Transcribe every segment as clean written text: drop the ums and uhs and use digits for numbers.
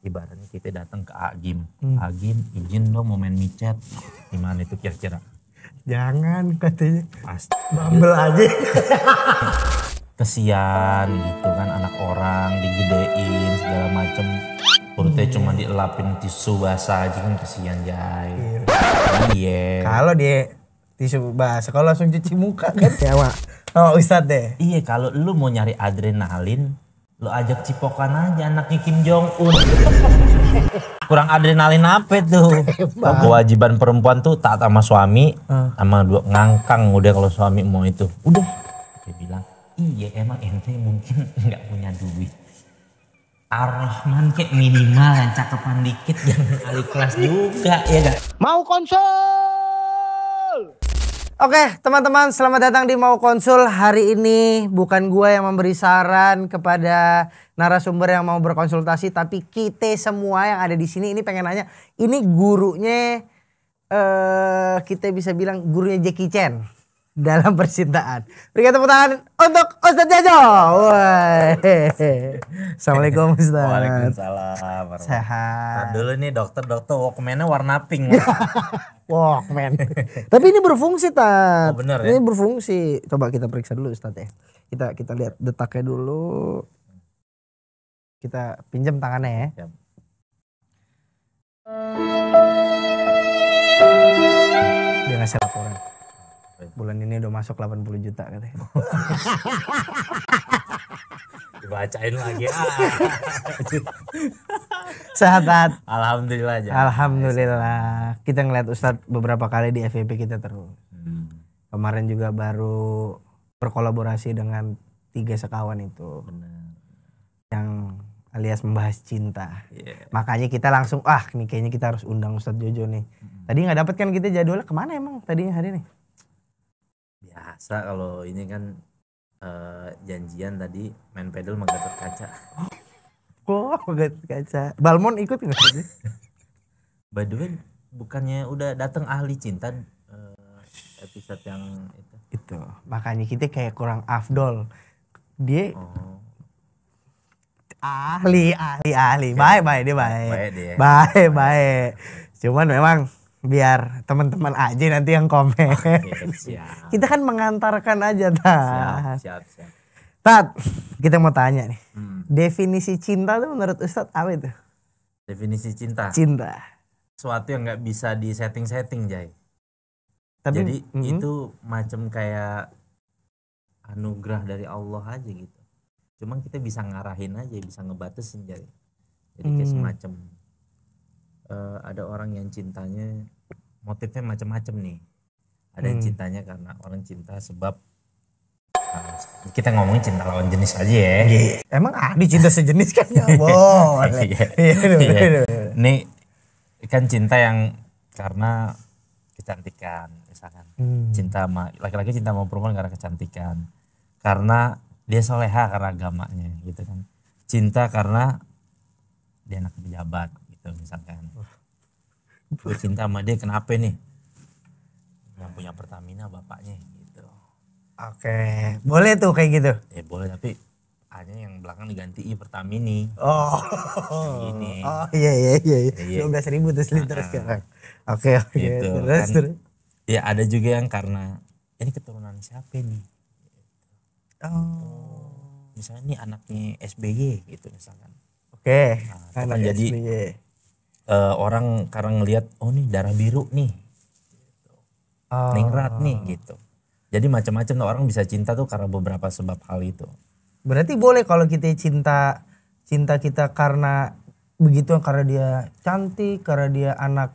ibaratnya kita datang ke Agim. Agim izin dong mau main micet. Gimana itu kira-kira? Jangan katanya. Pasti. Bumble aja. Kesian gitu kan anak orang digedein segala macem. Perutnya cuma dielapin tisu basah aja kan kesian Jai. Iya. Kalau dia tisu basah, kalau langsung cuci muka kan ya Mak. Oh Ustadz deh. Iya kalau lu mau nyari adrenalin, lu ajak cipokan aja anaknya Kim Jong Un. Kurang adrenalin apa tuh? Kewajiban perempuan tuh taat sama suami, sama dua ngangkang udah kalau suami mau itu. Udah. Dia bilang, iya emang ente mungkin nggak punya duit. Ar-Rahman kayak minimal yang cakepan dikit jangan kali kelas juga ya gak? Mau konsul. Oke teman-teman, selamat datang di Mau Konsul. Hari ini bukan gua yang memberi saran kepada narasumber yang mau berkonsultasi, tapi kita semua yang ada di sini ini pengen nanya. Ini gurunya kita bisa bilang gurunya Jackie Chan dalam percintaan. Berikan tepuk tangan untuk Ustadz Jajo. Assalamualaikum Ustadz. Waalaikumsalam. Sehat. Dulu nih dokter Walkman-nya warna pink. Walkman. Tapi ini berfungsi Tat. Oh, bener, ya? Ini berfungsi. Coba kita periksa dulu Ustadz ya. Kita lihat detaknya dulu. Kita pinjam tangannya ya. Siap. Dia ngasih laporan. Bulan ini udah masuk 80 juta katanya. Dibacain lagi. Sehat Tat. Alhamdulillah aja. Alhamdulillah. Kita ngeliat Ustadz beberapa kali di FYP kita terus. Kemarin juga baru berkolaborasi dengan 3 sekawan itu. Bener. Yang alias membahas cinta. Yeah. Makanya kita langsung nih kayaknya kita harus undang Ustadz Jojo nih. Tadi nggak dapet kan kita jadwalnya, kemana emang tadinya hari ini? Biasa kalau ini kan janjian tadi main pedal sama Gatot Kaca. Oh Gatot Kaca. Balmon ikut nggak sih? By the way bukannya udah datang ahli cinta episode yang itu? Itu makanya kita kayak kurang afdol. Dia ahli. Baik dia baik. Baik. Cuman memang biar teman-teman aja nanti yang komen. Siap. Kita kan mengantarkan aja Tat. Siap. Tat, kita mau tanya nih. Definisi cinta tuh menurut Ustadz apa itu? Definisi cinta. Cinta. Suatu yang nggak bisa di setting Jay. Tapi, jadi itu macam kayak anugerah dari Allah aja gitu. Cuman kita bisa ngarahin aja, bisa ngebatasin Jay. Jadi kayak semacam ada orang yang cintanya motifnya macam-macam nih. Ada yang cintanya karena orang cinta sebab kita ngomongin cinta lawan jenis aja ya. Emang ada cinta sejenis kan nggak boleh. Ini kan cinta yang karena kecantikan misalkan. Cinta sama laki-laki cinta sama perempuan karena kecantikan. Karena dia soleha karena agamanya gitu kan. Cinta karena dia anak pejabat gitu misalkan. Gue cinta sama dia kenapa nih? Yang punya Pertamina bapaknya gitu. Oke, boleh tuh kayak gitu. Ya boleh tapi hanya yang belakang diganti Pertamini. Oh. Ini. Oh iya. 12.000 tuh liter sekarang. Oke. Gitu, Terus. Ya ada juga yang karena ini keturunan siapa nih? Oh. Misalnya ini anaknya SBY gitu misalkan. Oke. Kan jadi orang karena ngelihat oh nih darah biru nih. Ningrat nih gitu. Jadi macam-macam orang bisa cinta tuh karena beberapa sebab hal itu. Berarti boleh kalau kita cinta kita karena begitu, karena dia cantik, karena dia anak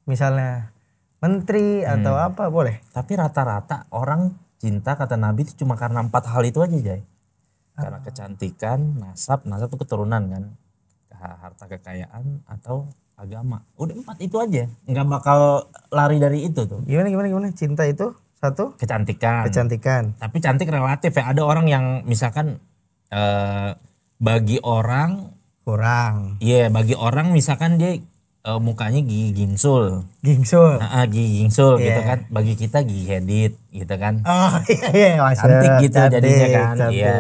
misalnya menteri atau apa boleh. Tapi rata-rata orang cinta kata Nabi itu cuma karena 4 hal itu aja Jay. Karena kecantikan, nasab itu keturunan kan. Harta kekayaan atau agama. Udah 4 itu aja. Nggak bakal lari dari itu tuh. Gimana? Cinta itu satu? Kecantikan. Tapi cantik relatif ya. Ada orang yang misalkan bagi orang kurang. Iya, bagi orang misalkan dia mukanya gigi gingsul. Gigi gingsul gitu kan. Bagi kita gigi hedit gitu kan. Oh iya. Cantik gitu jadinya kan. Cantik. Iya.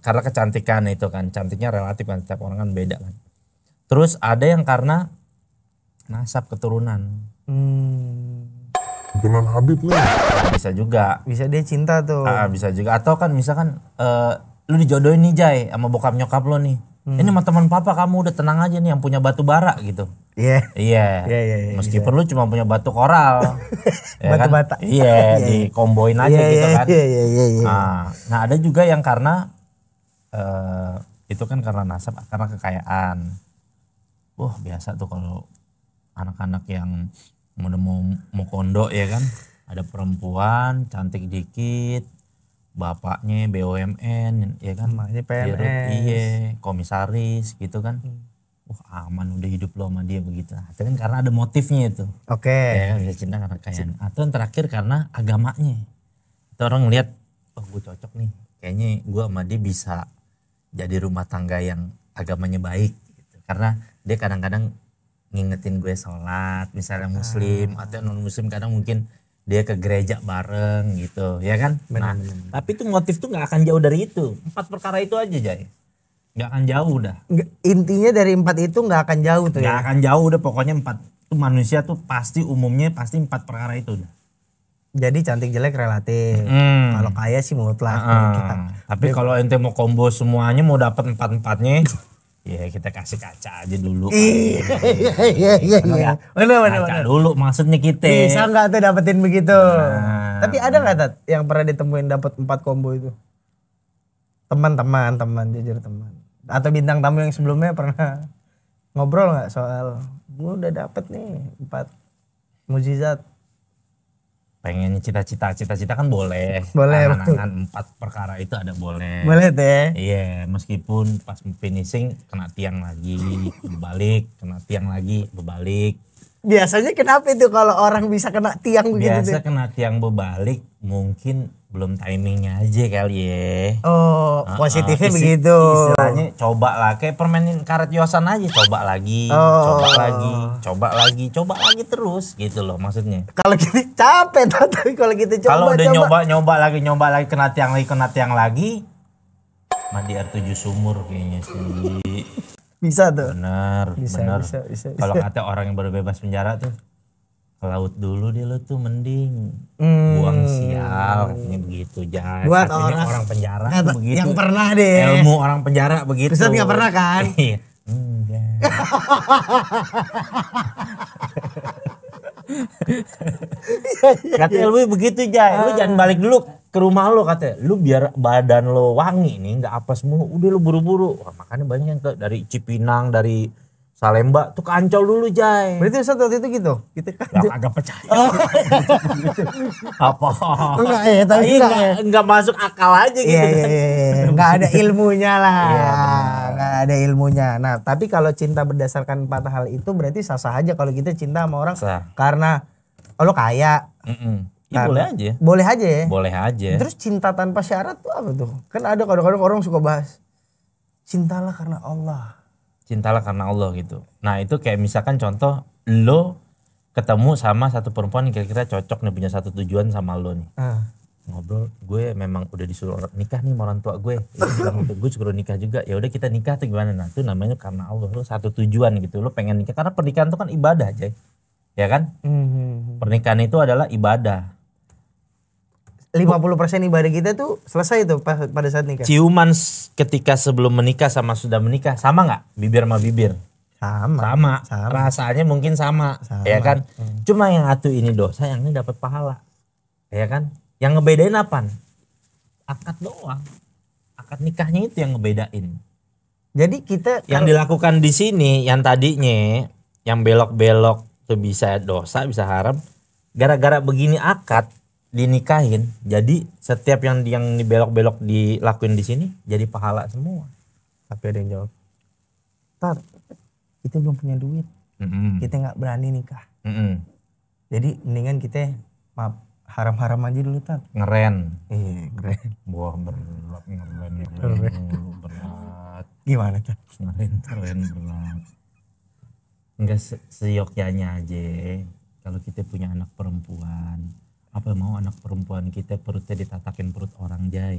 Karena kecantikan itu kan. Cantiknya relatif kan. Setiap orang kan beda kan. Terus ada yang karena nasab keturunan. Keturunan Habib nih. Bisa juga. Bisa dia cinta tuh. Bisa juga. Atau kan misalkan lu dijodohin nih Jay sama bokap nyokap lo nih. Ini sama teman papa kamu udah tenang aja nih yang punya batu bara gitu. Iya. Iya. Meskipun lu cuma punya batu koral. Ya Batu kan? bata. Iya, dikomboin aja gitu kan. Iya. Nah, ada juga yang karena itu kan karena nasab, karena kekayaan. Wah, biasa tuh kalau anak-anak yang udah mau kondo ya kan. Ada perempuan cantik dikit, bapaknya BUMN ya kan, emaknya PNS. Iya, komisaris gitu kan. Aman udah hidup lo sama dia begitu. Nah, itu kan karena ada motifnya itu. Oke. Ya kan, bisa cinta karena kekayaan. Atau yang terakhir karena agamanya. Itu orang ngeliat, gue cocok nih. Kayaknya gue sama dia bisa jadi rumah tangga yang agamanya baik. Gitu. Karena dia kadang-kadang ngingetin gue sholat, misalnya muslim atau non muslim, kadang mungkin dia ke gereja bareng gitu, ya kan? Benar. Tapi itu motif tuh nggak akan jauh dari itu. 4 perkara itu aja Jay. Nggak akan jauh dah. Intinya dari 4 itu nggak akan jauh tuh Nggak ya. akan jauh udah, pokoknya 4 itu manusia tuh pasti umumnya pasti 4 perkara itu udah. Jadi cantik jelek relatif. Kalau kaya sih mutlak. Tapi kalau ente mau combo semuanya, mau dapat 4-4-nya, ya kita kasih kaca aja dulu. Iya. Bener. Kaca dulu maksudnya kita. Bisa nggak tuh dapetin begitu? Tapi ada nggak Tat yang pernah ditemuin dapat 4 combo itu? Teman, jujur teman. Atau bintang tamu yang sebelumnya pernah ngobrol nggak soal gue udah dapet nih 4 mukjizat. Pengen cita-cita kan boleh. Boleh. Angan-angan 4 perkara itu ada boleh. Boleh teh. Iya, meskipun pas finishing kena tiang lagi, berbalik, kena tiang lagi, berbalik. Biasanya kenapa itu kalau orang bisa kena tiang begitu? Biasa kena tiang berbalik, mungkin belum timingnya aja kali ya. Oh, positifnya begitu. Istilahnya coba lah, kayak permainin karet yosan aja, coba lagi, coba lagi terus gitu loh maksudnya. Kalau kita capek tapi kalau kita coba. Kalau udah nyoba lagi kena tiang lagi, mandi air 7 sumur kayaknya sih. Bisa tuh. Bener. Bisa. Kalau kata orang yang baru bebas penjara tuh, ke laut dulu dia lo tuh mending buang sial, katanya begitu Jay. Buat orang penjara tuh begitu. Yang pernah deh. Ilmu orang penjara begitu. Ustaz nggak pernah kan? Enggak. Kata ilmu begitu Jay. Lu jangan balik dulu ke rumah lo, katanya. Lu biar badan lo wangi nih, nggak apes mulu. Udah lu buru-buru. Wah, makanya banyak yang dari Cipinang, dari Salemba tuh ke Ancol dulu Jay. Berarti Ustaz waktu itu gitu? Kita kan Ya kagak percaya. Apa? enggak ya, tapi enggak masuk akal aja gitu. Iya. Enggak ada ilmunya lah. Iya, Enggak ada ilmunya. Nah, tapi kalau cinta berdasarkan 4 hal itu berarti sah-sah aja kalau kita cinta sama orang karena lo kaya. Ya, boleh aja. Boleh aja ya? Boleh aja. Terus cinta tanpa syarat tuh apa tuh? Kan ada kadang-kadang orang suka bahas cintalah karena Allah. Cintalah karena Allah gitu. Nah itu kayak misalkan contoh lo ketemu sama satu perempuan yang kira-kira cocok nih, punya satu tujuan sama lo nih. Ngobrol, gue memang udah disuruh nikah nih sama orang tua gue. Dia bilang gue suruh nikah juga. Ya udah kita nikah tuh gimana? Nah itu namanya karena Allah, lo satu tujuan gitu. Lo pengen nikah karena pernikahan itu kan ibadah aja. Ya kan? Pernikahan itu adalah ibadah. 50% ibadah kita tuh selesai tuh pada saat nikah. Ciuman ketika sebelum menikah sama sudah menikah sama nggak? Bibir sama bibir? Sama. Rasanya mungkin sama. Ya kan? Cuma yang satu ini dosa, yang ini dapat pahala. Ya kan? Yang ngebedain apa? Akad doang. Akad nikahnya itu yang ngebedain. Jadi kita yang dilakukan di sini, yang tadinya yang belok-belok tuh bisa dosa, bisa haram. Gara-gara begini akad dinikahin, jadi setiap yang dibelok-belok dilakuin di sini jadi pahala semua. Tapi ada yang jawab, Tar, kita belum punya duit, kita nggak berani nikah. Jadi mendingan kita haram-haram aja dulu Tar. Ngeren. Iya ngeren. Wah berat, ngeren berat. Gimana Tar? Ngeren berat. Enggak seyogyanya aja. Kalau kita punya anak perempuan, apa mau anak perempuan kita perutnya ditatakin perut orang Jay?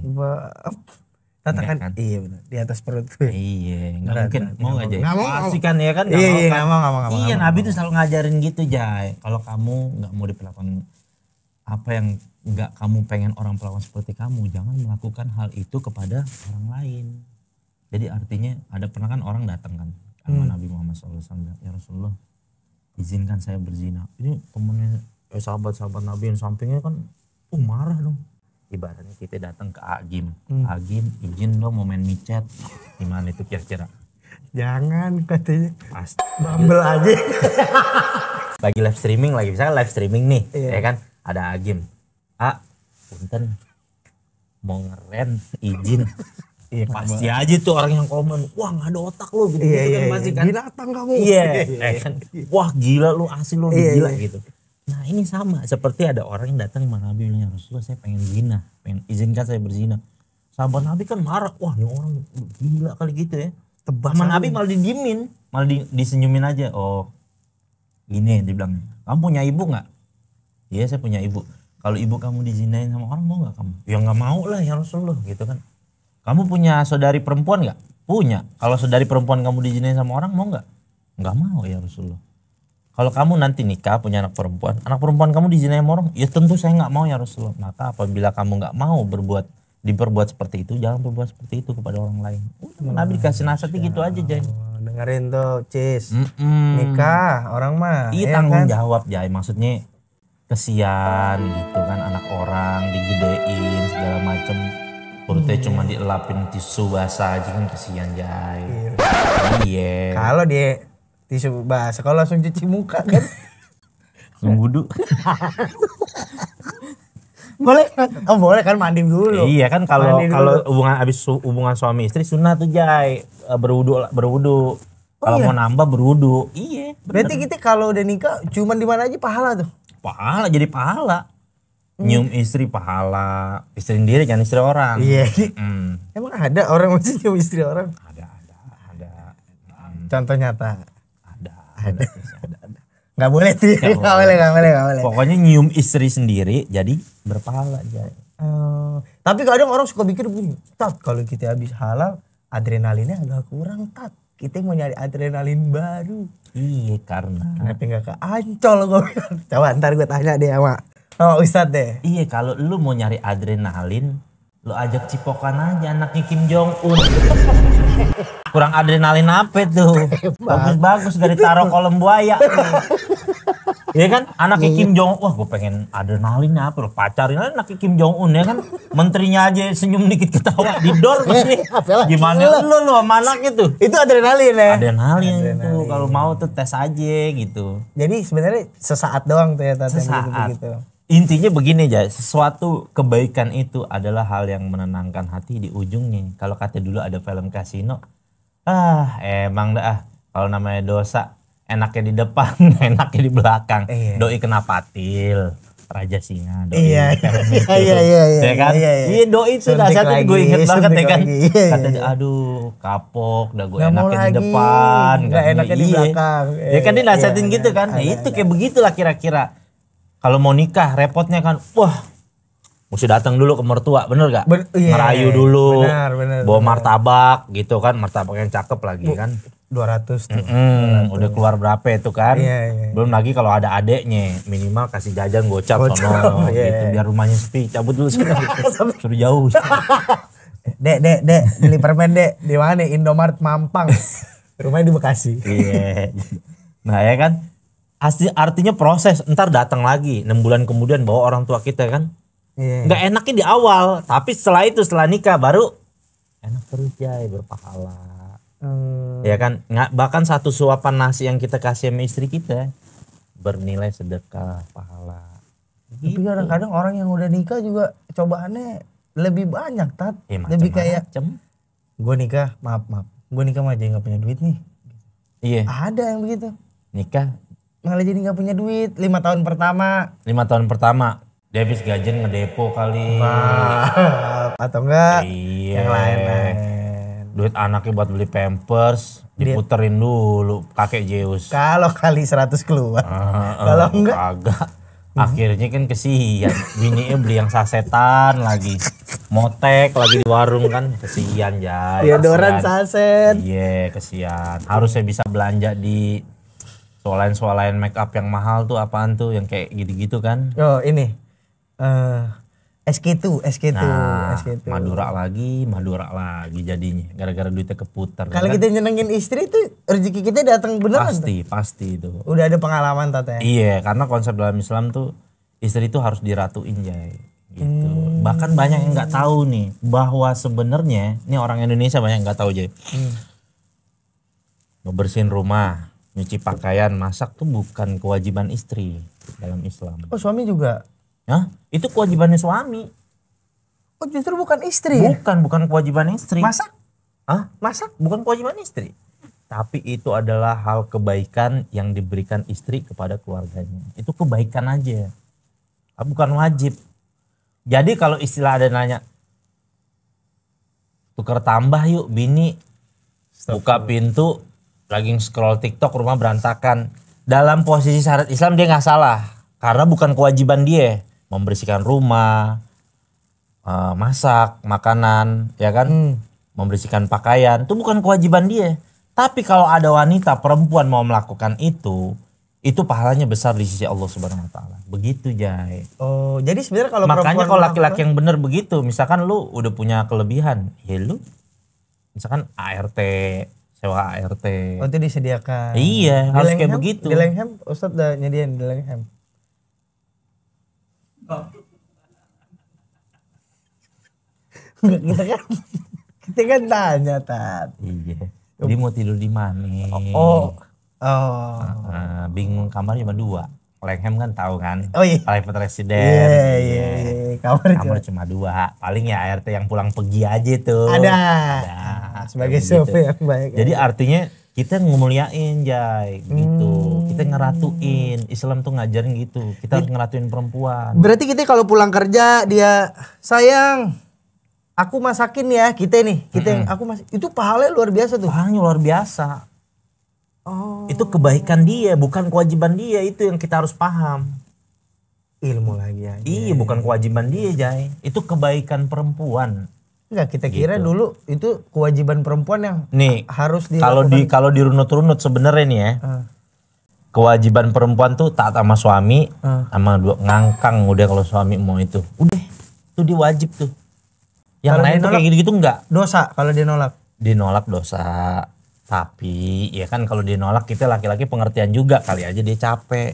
Tatakan Enggak kan? iya benar di atas perut gue. Iya, nggak Berat, mungkin. berat. Mau nggak Jay? Nggak mau. Pasti kan ya kan? Iya, iya, kan? nggak mau, nggak mau. Iya, Nabi tuh selalu ngajarin gitu Jay. Kalau kamu nggak mau diperlakukan apa yang nggak kamu pengen orang perlakukan seperti kamu, jangan melakukan hal itu kepada orang lain. Jadi artinya ada pernah kan orang datang kan sama Nabi Muhammad SAW, ya Rasulullah, izinkan saya berzina. Ini temennya sahabat-sahabat Nabi yang sampingnya kan marah dong. Ibaratnya kita datang ke Agim, Agim izin dong mau main micet. Gimana itu kira-kira? Jangan katanya. Pasti. Bumble aja. Lagi live streaming, misalnya live streaming nih, Iya. ya kan? Ada Agim. Punten mau ngeren izin. Iya, Pasti aja tuh orang yang komen, wah nggak ada otak lo gitu, Iya, gitu kan iya, pasti iya. kan. Binatang kamu. Iya, kan? Wah gila lu, asli lu Iya, gila iya. gitu. Nah ini sama, seperti ada orang yang datang sama Nabi bilang, Rasulullah saya pengen zina, pengen izinkan saya berzina. Sahabat Nabi kan marah, wah ini orang gila kali gitu ya. Sama Nabi malah didiemin, malah disenyumin aja. Oh gini dibilang, kamu punya ibu nggak? Iya saya punya ibu. Kalau ibu kamu dizinain sama orang mau nggak kamu? Ya nggak mau lah ya Rasulullah gitu kan. Kamu punya saudari perempuan nggak? Punya. Kalau saudari perempuan kamu dizinain sama orang mau nggak? Nggak mau ya Rasulullah. Kalau kamu nanti nikah punya anak perempuan kamu dizinain sama orang, ya tentu saya nggak mau ya Rasulullah. Maka apabila kamu nggak mau diperbuat seperti itu, jangan berbuat seperti itu kepada orang lain. Nabi dikasih nasihatnya gitu aja Jay. Dengerin tuh, Cis. Nikah orang mah. Iya ya tanggung kan? jawab Jay, maksudnya kesian gitu kan, anak orang digedein segala macem. Perutnya cuma dielapin tisu basah aja kan kesian Jay. Iya. Kalau dia tisu basah, kalau langsung cuci muka kan. Wudu. Boleh kan? Oh boleh kan, mandi dulu. Iya kan kalau Mandi dulu. hubungan suami istri sunnah tuh Jay, berwudu. Kalau iya? mau nambah berwudu. Iya. Berarti kita kalau udah nikah cuman di mana aja pahala tuh. Pahala jadi pahala. Nyium istri pahala, istri sendiri jangan istri orang. Iya. Mm. Emang ada orang masih nyium istri orang? Ada. Contoh nyata. Ada. Nggak boleh tuh. Nggak boleh. Pokoknya nyium istri sendiri jadi berpahala Jay. Tapi kadang orang suka pikir begini, Tat, kalau kita habis halal adrenalinnya agak kurang, Tat. Kita mau nyari adrenalin baru. Iya karena. Kenapa nggak ke Ancol gue bilang. Coba ntar gue tanya deh sama Ustadz deh. Iya kalau lu mau nyari adrenalin, lu ajak cipokan aja anaknya Kim Jong Un. Kurang adrenalin apa tuh? Bagus-bagus gak ditaruh kolam buaya. Iya kan anaknya Kim Jong Un, wah gue pengen adrenalin apa lo, pacarin aja anaknya Kim Jong Un ya kan. Menterinya aja senyum dikit ketawa di door pasti. Gimana lu sama anaknya tuh? Itu adrenalin ya? Adrenalin tuh kalau mau tuh tes aja gitu. Jadi sebenarnya sesaat doang tuh ya Tat, yang Sesaat. begitu. Intinya begini aja, sesuatu kebaikan itu adalah hal yang menenangkan hati di ujungnya. Kalau kata dulu ada film Kasino, emang dah kalau namanya dosa enaknya di depan, enaknya di belakang. Iya. Doi kena patil, Raja Singa. Doi Iya. film itu. Iya. Ya kan? Iya doi itu Suntik dasarnya gue lagi, inget banget ya suntik kan. lagi. Iya, Kata iya. dia, aduh kapok, dah gue Nggak mau enaknya di lagi, depan. nggak enaknya di Iya. belakang. Ya kan dia nasihatin Iya, gitu kan. Nah itu kayak begitulah kira-kira. Kalau mau nikah repotnya kan, wah mesti datang dulu ke mertua, bener gak? Iya, Merayu dulu, benar, bawa martabak gitu kan, martabak yang cakep lagi kan. 200 tuh. Udah keluar berapa itu kan? Iya. Belum lagi kalau ada adeknya, minimal kasih jajan gocap Gocap, sono iya. gitu biar rumahnya sepi. Cabut dulu sini, suruh jauh. Dek, beli permen dek. Di mana? Indomart Mampang. Rumahnya di Bekasi. Iya. Nah ya kan, artinya proses. Ntar datang lagi 6 bulan kemudian bawa orang tua kita kan. Iya. Nggak enaknya di awal, tapi setelah itu setelah nikah baru enak terus Jay, berpahala. Ya kan, bahkan satu suapan nasi yang kita kasih sama istri kita bernilai sedekah pahala. Tapi kadang-kadang orang yang udah nikah juga cobaannya lebih banyak, Tat. Ya, Lebih kayak macem-macem. gue nikah, maaf. Gue nikah mah jadi nggak punya duit nih. Iya, Ada yang begitu. nikah Malah jadi nggak punya duit 5 tahun pertama. 5 tahun pertama dia habis gajian ngedepo kali. Atau enggak Iya. yang lain-lain. Duit anaknya buat beli pampers diputerin dulu kakek Zeus. Kalau kali 100 keluar. Kalau enggak Kagak. Akhirnya kan kesian, bininya beli yang sasetan lagi. motek lagi di warung kan, kesian ya. Deodoran saset. Iya, kesian. Harusnya bisa belanja di swalayan make up yang mahal tuh, apaan tuh yang kayak gitu-gitu kan. Oh ini SK2 Nah, SK2. Madura lagi jadinya gara-gara duitnya keputar. Kalau kan? kita nyenengin istri tuh rezeki kita datang beneran. Pasti itu. Udah ada pengalaman Tata. Iya, karena konsep dalam Islam tuh istri itu harus diratuin, Jay. Gitu. Bahkan banyak yang nggak tahu nih bahwa sebenarnya ini orang Indonesia banyak yang nggak tahu, Jay. Ngebersihin rumah, nyuci pakaian, masak tuh bukan kewajiban istri dalam Islam. Oh, suami juga? Hah? Itu kewajibannya suami. Oh, justru bukan istri. Bukan kewajiban istri. Masak? Hah? Masak bukan kewajiban istri. Tapi itu adalah hal kebaikan yang diberikan istri kepada keluarganya. Itu kebaikan aja. Bukan wajib. Jadi kalau istilah ada nanya, tukar tambah yuk bini, buka pintu, lagi scroll TikTok rumah berantakan. Dalam posisi syariat Islam dia nggak salah. Karena bukan kewajiban dia. Membersihkan rumah, masak, makanan, ya kan? Membersihkan pakaian, itu bukan kewajiban dia. Tapi kalau ada wanita, perempuan mau melakukan itu pahalanya besar di sisi Allah Subhanahu wa taala. Begitu, Jay. Oh, jadi sebenarnya kalau makanya perempuan kalau laki-laki yang benar begitu, misalkan lu udah punya kelebihan, ya lu misalkan ART, sewa ART. Oh, itu disediakan. Iya, harus kayak begitu. Di Langham Ustadz udah nyediain di Langham. kita kan tanya Tat. Iya. Dia mau tidur di mana? Bingung, kamar cuma 2. Langham kan tahu kan? Oh iya. Private resident. Iya. Kamar cuma 2. Paling ya ART yang pulang pergi aja tuh. Ada. Sebagai sopir yang baik. Jadi artinya kita ngemuliain, Jay, gitu. Kita ngeratuin. Islam tuh ngajarin gitu. Kita harus ngeratuin perempuan. Berarti kita kalau pulang kerja dia, sayang, aku masakin ya, kita yang aku masak. Itu pahalanya luar biasa tuh. Pahalanya luar biasa. Oh. Itu kebaikan dia, bukan kewajiban dia. Itu yang kita harus paham. Ilmu lagi aja. Iya, bukan kewajiban dia, Jay. Itu kebaikan perempuan. Enggak, kita kira dulu itu kewajiban perempuan yang nih harus dilakukan. Kalau dirunut-runut sebenarnya nih ya. Kewajiban perempuan tuh taat sama suami, sama ngangkang udah kalau suami mau itu. Udah, itu dia wajib tuh. Yang lain tuh kayak gitu-gitu enggak. Dosa kalau dia nolak. Dinolak dosa. Tapi ya kan kalau dia nolak, kita laki-laki pengertian juga, kali aja dia capek.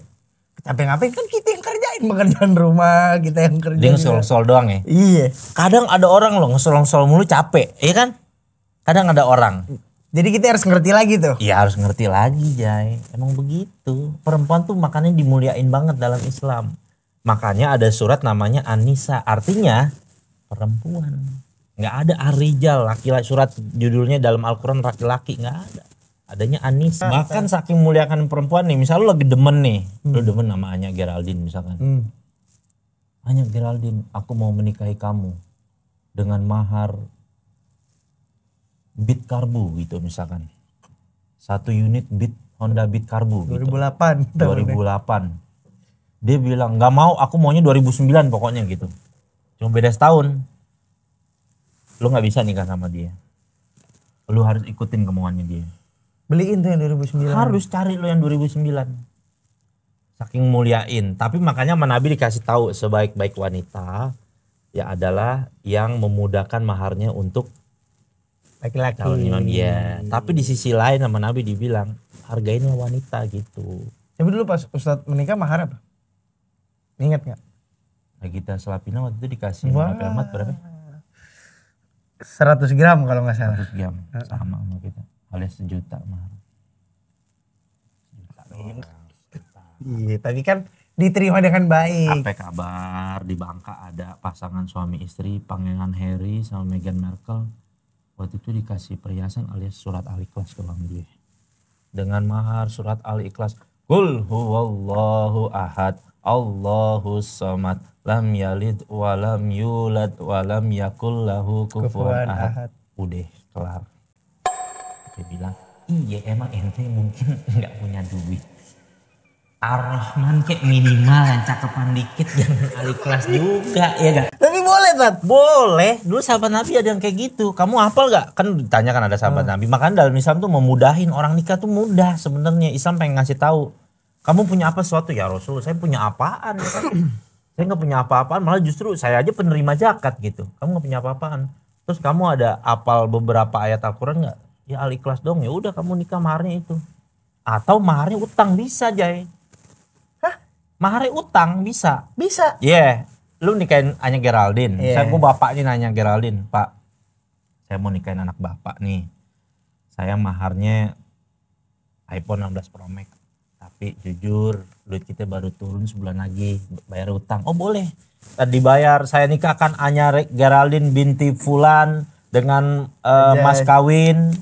Capek ngapain, kan kita yang kerjain pekerjaan rumah, kita yang kerjain. Dia ngesol-sol doang ya. Iya. Kadang ada orang loh ngesol-sol mulu capek, iya kan? Kadang ada orang. Jadi kita harus ngerti lagi tuh. Iya, harus ngerti lagi, Jay. Emang begitu. Perempuan tuh makanya dimuliain banget dalam Islam. Makanya ada surat namanya An-Nisa, artinya perempuan. Nggak ada Ar-Rijal, laki-laki. Surat judulnya dalam Al-Quran laki-laki, nggak ada. Adanya An-Nisa. Bahkan saking muliakan perempuan nih, misal lu lagi demen nih, lu demen sama Anya Geraldine misalkan. Anya Geraldine, aku mau menikahi kamu dengan mahar Beat Karbu gitu misalkan. 1 unit Beat, Honda Beat Karbu gitu. 2008. Dia bilang nggak mau, aku maunya 2009 pokoknya gitu. Cuma beda setahun. Lu nggak bisa nikah sama dia. Lu harus ikutin kemauannya dia. Beliin tuh yang 2009. Harus cari lu yang 2009. Saking muliain. Tapi makanya Nabi dikasih tahu sebaik-baik wanita ya adalah yang memudahkan maharnya untuk laki-laki. Calon dia. Tapi di sisi lain sama Nabi dibilang hargainlah wanita gitu. Tapi dulu pas Ustadz menikah mahar apa? Ingat nggak? Nagita Slavina waktu itu dikasih Ahmad berapa? 100 gram kalau nggak salah. 100 gram sama kita, alias 1 juta mahar. Iya, tapi kan diterima dengan baik. Apa kabar di Bangka ada pasangan suami istri Pangeran Harry sama Meghan Markle. Waktu itu dikasih perhiasan alias surat Al-Ikhlas ke dia. Dengan mahar surat Al-Ikhlas. Qul huwallahu ahad, Allahus samad, lam yalid walam yulad walam yakul lahu kufuwan ahad. Udah kelar. Dia bilang, iya emang ente mungkin nggak punya duit. Ar-Rahman kayak minimal yang cakepan dikit, jangan Al-Ikhlas juga ya gak? Tapi boleh Tat? Boleh. Dulu sahabat Nabi ada yang kayak gitu. Kamu hafal gak? Kan ditanyakan ada sahabat Nabi. Makanya dalam Islam tuh memudahin orang nikah tuh mudah sebenarnya. Islam pengen ngasih tahu. Kamu punya apa sesuatu? Ya Rasul, saya punya apaan? Ya kan? Saya nggak punya apa-apaan. Malah justru saya aja penerima zakat gitu. Kamu nggak punya apa-apaan. Terus kamu ada apal beberapa ayat Al-Quran nggak? Ya Al-Ikhlas dong. Ya udah kamu nikah maharnya itu. Atau maharnya utang bisa Jay. Hah? Maharnya utang bisa. Bisa. Iya. Lu nikahin Anya Geraldine. Yeah. Saya bapaknya nanya Geraldine, Pak, saya mau nikahin anak bapak nih. Saya maharnya iPhone 16 Pro Max. Tapi jujur duit kita baru turun sebulan lagi, bayar utang. Oh boleh. Tadi bayar, saya nikahkan Anya Geraldine binti Fulan dengan mas kawin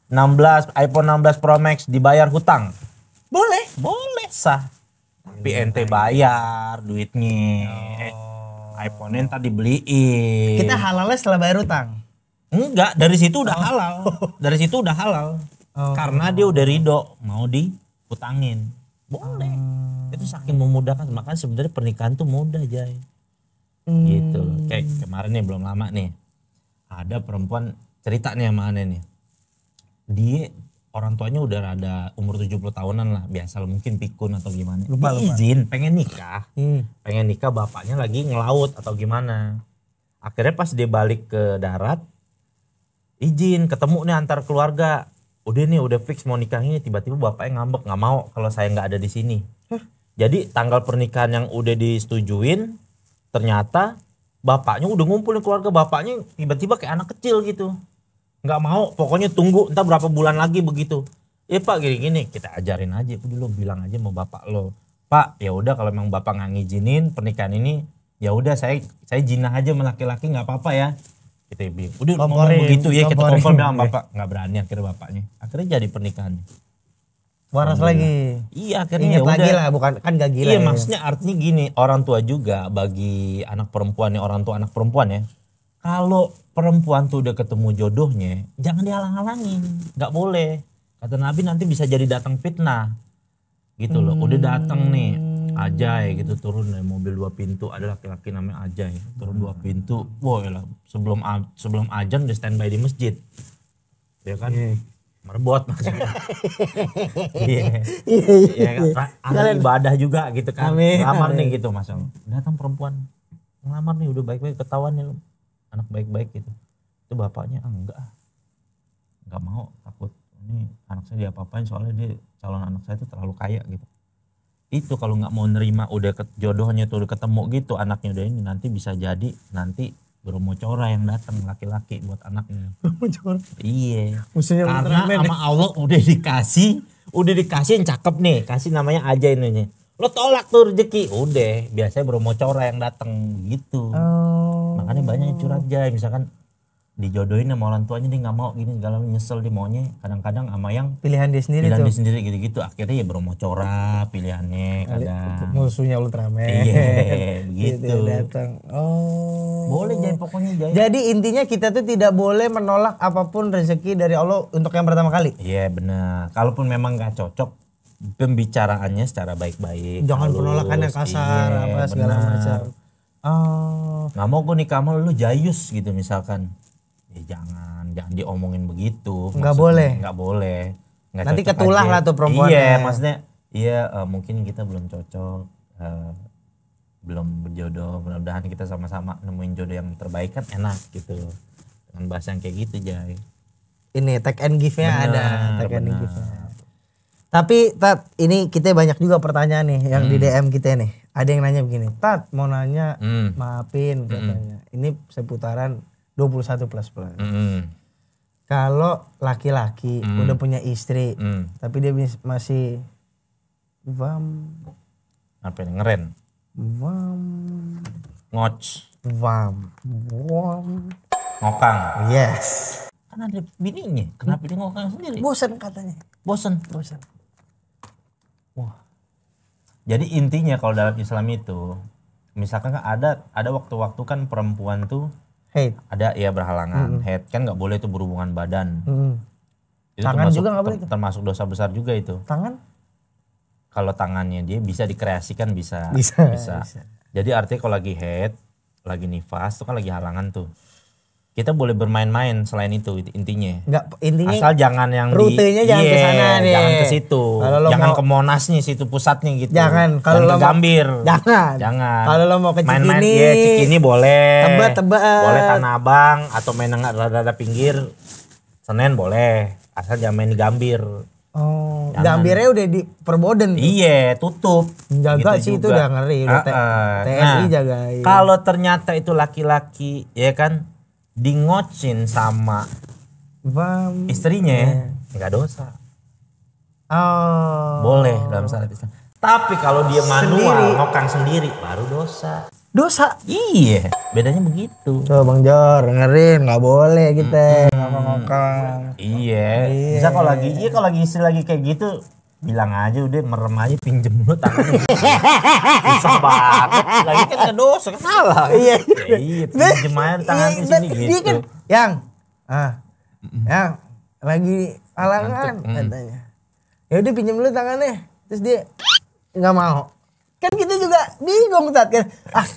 16 iPhone 16 Pro Max dibayar hutang. Boleh, boleh sah. Tapi ente bayar duitnya. iPhone-nya ntar dibeliin. Kita halalnya setelah bayar utang. Enggak, dari situ udah halal. Dari situ udah halal. Karena dia udah ridho mau diutangin. Boleh. Itu saking memudahkan. Makanya sebenarnya pernikahan tuh mudah Jay. Gitu. Kayak kemarin nih belum lama nih. Ada perempuan cerita nih sama aneh nih. Dia orang tuanya udah ada umur 70 tahunan lah, biasa lah, mungkin pikun atau gimana. Lupa. Izin pengen nikah. Pengen nikah, bapaknya lagi ngelaut atau gimana. Akhirnya pas dia balik ke darat, izin ketemu nih antar keluarga. Udah nih udah fix mau nikah ini, tiba-tiba bapaknya ngambek nggak mau kalau saya nggak ada di sini. Jadi tanggal pernikahan yang udah disetujuin, ternyata bapaknya udah ngumpulin keluarga, bapaknya tiba-tiba kayak anak kecil gitu. Nggak mau, pokoknya tunggu entah berapa bulan lagi begitu. Ya Pak gini-gini, kita ajarin aja. Udah lo bilang aja sama bapak lo, Pak ya udah kalau memang bapak nggak ngizinin pernikahan ini, ya udah saya jinah aja sama laki-laki nggak apa-apa ya. Kita bilang, udah ngomong begitu ya, kita kompor bilang bapak nggak berani, akhirnya bapaknya. Akhirnya jadi pernikahan. Waras lagi. Iya akhirnya ya udah. Lagi lah, bukan kan gak gila. Iya maksudnya artinya gini, orang tua juga bagi anak perempuan nih, orang tua anak perempuan ya. Kalau perempuan tuh udah ketemu jodohnya, jangan dihalang-halangin, nggak boleh. Kata Nabi nanti bisa jadi datang fitnah, gitu loh. Udah datang nih, Ajay gitu turun dari mobil 2 pintu, ada laki-laki namanya Ajay, turun 2 pintu, boy lah. Sebelum ajan udah standby di masjid, ya kan? Merebot maksudnya. Iya kan? Ada ibadah juga gitu kan. Ngelamar nih gitu Mas. Datang perempuan, ngelamar nih udah baik-baik ketahuan nih. Anak baik-baik gitu. Itu bapaknya enggak mau, takut ini anak saya diapa-apain soalnya dia calon anak saya itu terlalu kaya gitu. Itu kalau nggak mau nerima udah jodohnya tuh udah ketemu gitu anaknya udah ini, nanti bisa jadi nanti Bromo Cora yang datang laki-laki buat anaknya. Bromo Cora. Iya. Musuhnya karena sama Allah udah dikasih yang cakep nih, kasih namanya aja ini. Lo tolak tuh rezeki, udah biasanya Bromo Cora yang datang gitu. Makanya banyak yang curhat Jay, misalkan dijodohin sama orang tuanya dia nggak mau gini segala nyesel dia maunya kadang-kadang sama yang pilihan dia sendiri gitu akhirnya ya Bromo Cora pilihannya kadang musuhnya Ultraman. Iya begitu datang. Boleh Jay pokoknya Jay. Jadi intinya kita tuh tidak boleh menolak apapun rezeki dari Allah untuk yang pertama kali. Iya benar, kalaupun memang nggak cocok pembicaraannya secara baik-baik, jangan halus, penolakan yang kasar apa segala macam. Nggak mau gue nikah sama lu jayus gitu misalkan, ya jangan diomongin begitu. Nggak boleh. Nggak nanti cocok ketulah aja. lah tuh perempuan. Iya maksudnya mungkin kita belum cocok, belum berjodoh, mudah-mudahan kita sama-sama nemuin jodoh yang terbaik kan enak gitu dengan bahasa yang kayak gitu Jay. Ini take and give-nya ada, take and give-nya. Tapi Tat, ini kita banyak juga pertanyaan nih yang di DM kita nih. Ada yang nanya begini, Tat mau nanya, maafin katanya. Ini seputaran 21++. Kalau laki-laki udah punya istri, tapi dia masih apa ini ngeren? Ngokang. Yes. Kan ada bininya, kenapa dia ngokang sendiri? Bosan katanya. Bosan. Wah. Jadi intinya kalau dalam Islam itu, misalkan kan ada waktu-waktu kan perempuan tuh hate. Ada ya berhalangan, hate kan nggak boleh tuh berhubungan badan. Itu tangan juga nggak boleh. Termasuk dosa besar juga itu. Tangan? Kalau tangannya dia bisa dikreasikan bisa. Jadi artinya kalau lagi hate lagi nifas tuh kan lagi halangan tuh. Kita boleh bermain-main selain itu intinya. Enggak, intinya asal jangan yang rutenya jangan ke sana deh. Jangan ke situ. Jangan ke Monasnya situ pusatnya gitu. Jangan. Kalau ke Gambir. Jangan. Kalau lo mau ke Cikini. Main-main Cikini boleh. Tebet. Boleh Tanah Abang atau main rada-rada pinggir. Senen boleh. Asal jangan main di Gambir. Oh, Gambirnya udah di Perboden. Iya, tutup. Jaga gitu sih juga. Itu udah ngeri. TNI jagain. Kalau ternyata itu laki-laki, ya kan, dingocin sama istrinya, nggak dosa. Oh. Boleh dalam syariat Islam. Tapi kalau dia manual, ngokang sendiri, baru dosa. Dosa? Iya, bedanya begitu. Coba Bang Jor, dengerin, nggak boleh kita ngokang-ngokang. Iya. Bisa kalau lagi istri lagi kayak gitu, bilang aja udah merem aja, pinjem lu tangannya. Susah banget. Lagi kan nggak dosa, kan salah. Iya. Pinjem aja tangannya sini gitu. Kan, yang lagi halangan katanya. Ya udah pinjem lu tangannya. Terus dia nggak mau. Kan kita juga bingung kan.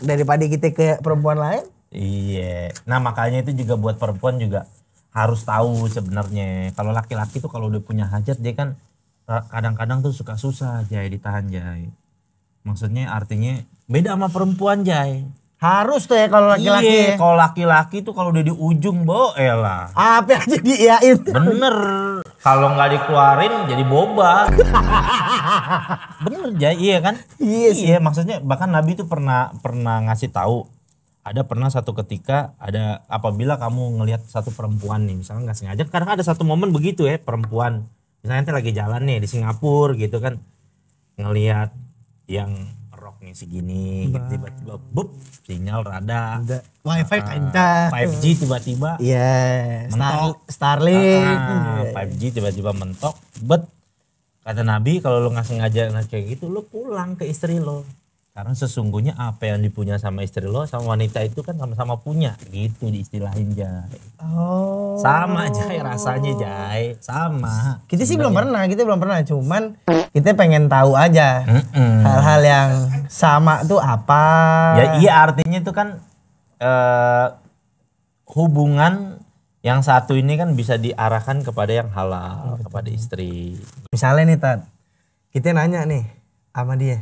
Daripada kita ke perempuan lain. Iya. Nah makanya itu juga buat perempuan juga harus tahu sebenarnya. Kalau laki-laki tuh kalau udah punya hajat dia kan kadang-kadang tuh suka susah Jai ditahan Jai. Maksudnya artinya beda sama perempuan Jai. Harus tuh ya kalau laki-laki. Iya, kalau laki-laki tuh kalau udah di ujung elah. Apa aja diiyain. Bener. Kalau nggak dikeluarin jadi boba. Bener Jai, iya kan? Iya, maksudnya bahkan Nabi tuh pernah ngasih tahu. Ada pernah satu ketika ada apabila kamu ngelihat satu perempuan nih, misalnya nggak sengaja, kadang ada satu momen begitu ya perempuan. Misalnya nanti lagi jalan nih di Singapura gitu kan, ngelihat yang roknya segini, gitu, tiba-tiba bup sinyal rada, wifi kencang, 5G tiba-tiba, mentok, Starlink, 5G tiba-tiba mentok, kata Nabi kalau lo nggak sengaja kayak gitu, lo pulang ke istri lo. Karena sesungguhnya apa yang dipunya sama istri lo sama wanita itu kan sama-sama punya gitu diistilahin Jai. Oh. Sama Jai rasanya Jai, sama. Kita sih belum pernah, cuman kita pengen tahu aja hal-hal yang sama tuh apa. Ya iya artinya itu kan hubungan yang satu ini kan bisa diarahkan kepada yang halal, kepada istri. Misalnya nih Tat, kita nanya nih sama dia.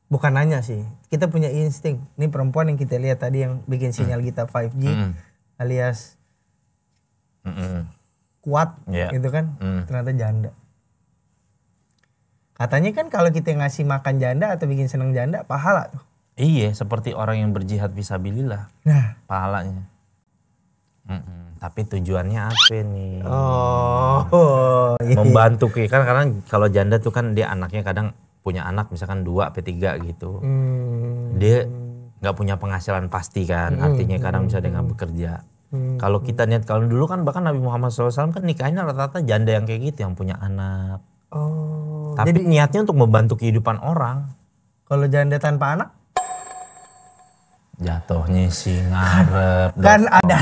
Bukan nanya sih, kita punya insting. Ini perempuan yang kita lihat tadi yang bikin sinyal kita 5G alias kuat gitu kan, ternyata janda. Katanya kan kalau kita ngasih makan janda atau bikin seneng janda pahala tuh. Iya, seperti orang yang berjihad fisabilillah. Nah, pahalanya. Tapi tujuannya apa nih? Iya. Membantu kan karena kalau janda tuh kan dia anaknya kadang punya anak misalkan 2 atau 3 gitu. Dia nggak punya penghasilan pasti kan, artinya kadang bisa dia nggak bekerja. Kalau kita lihat kalau dulu kan bahkan Nabi Muhammad SAW kan nikahnya rata-rata janda yang kayak gitu yang punya anak. Tapi jadi, niatnya untuk membantu kehidupan orang. Kalau janda tanpa anak? Jatuhnya sih ngarep. Kan ada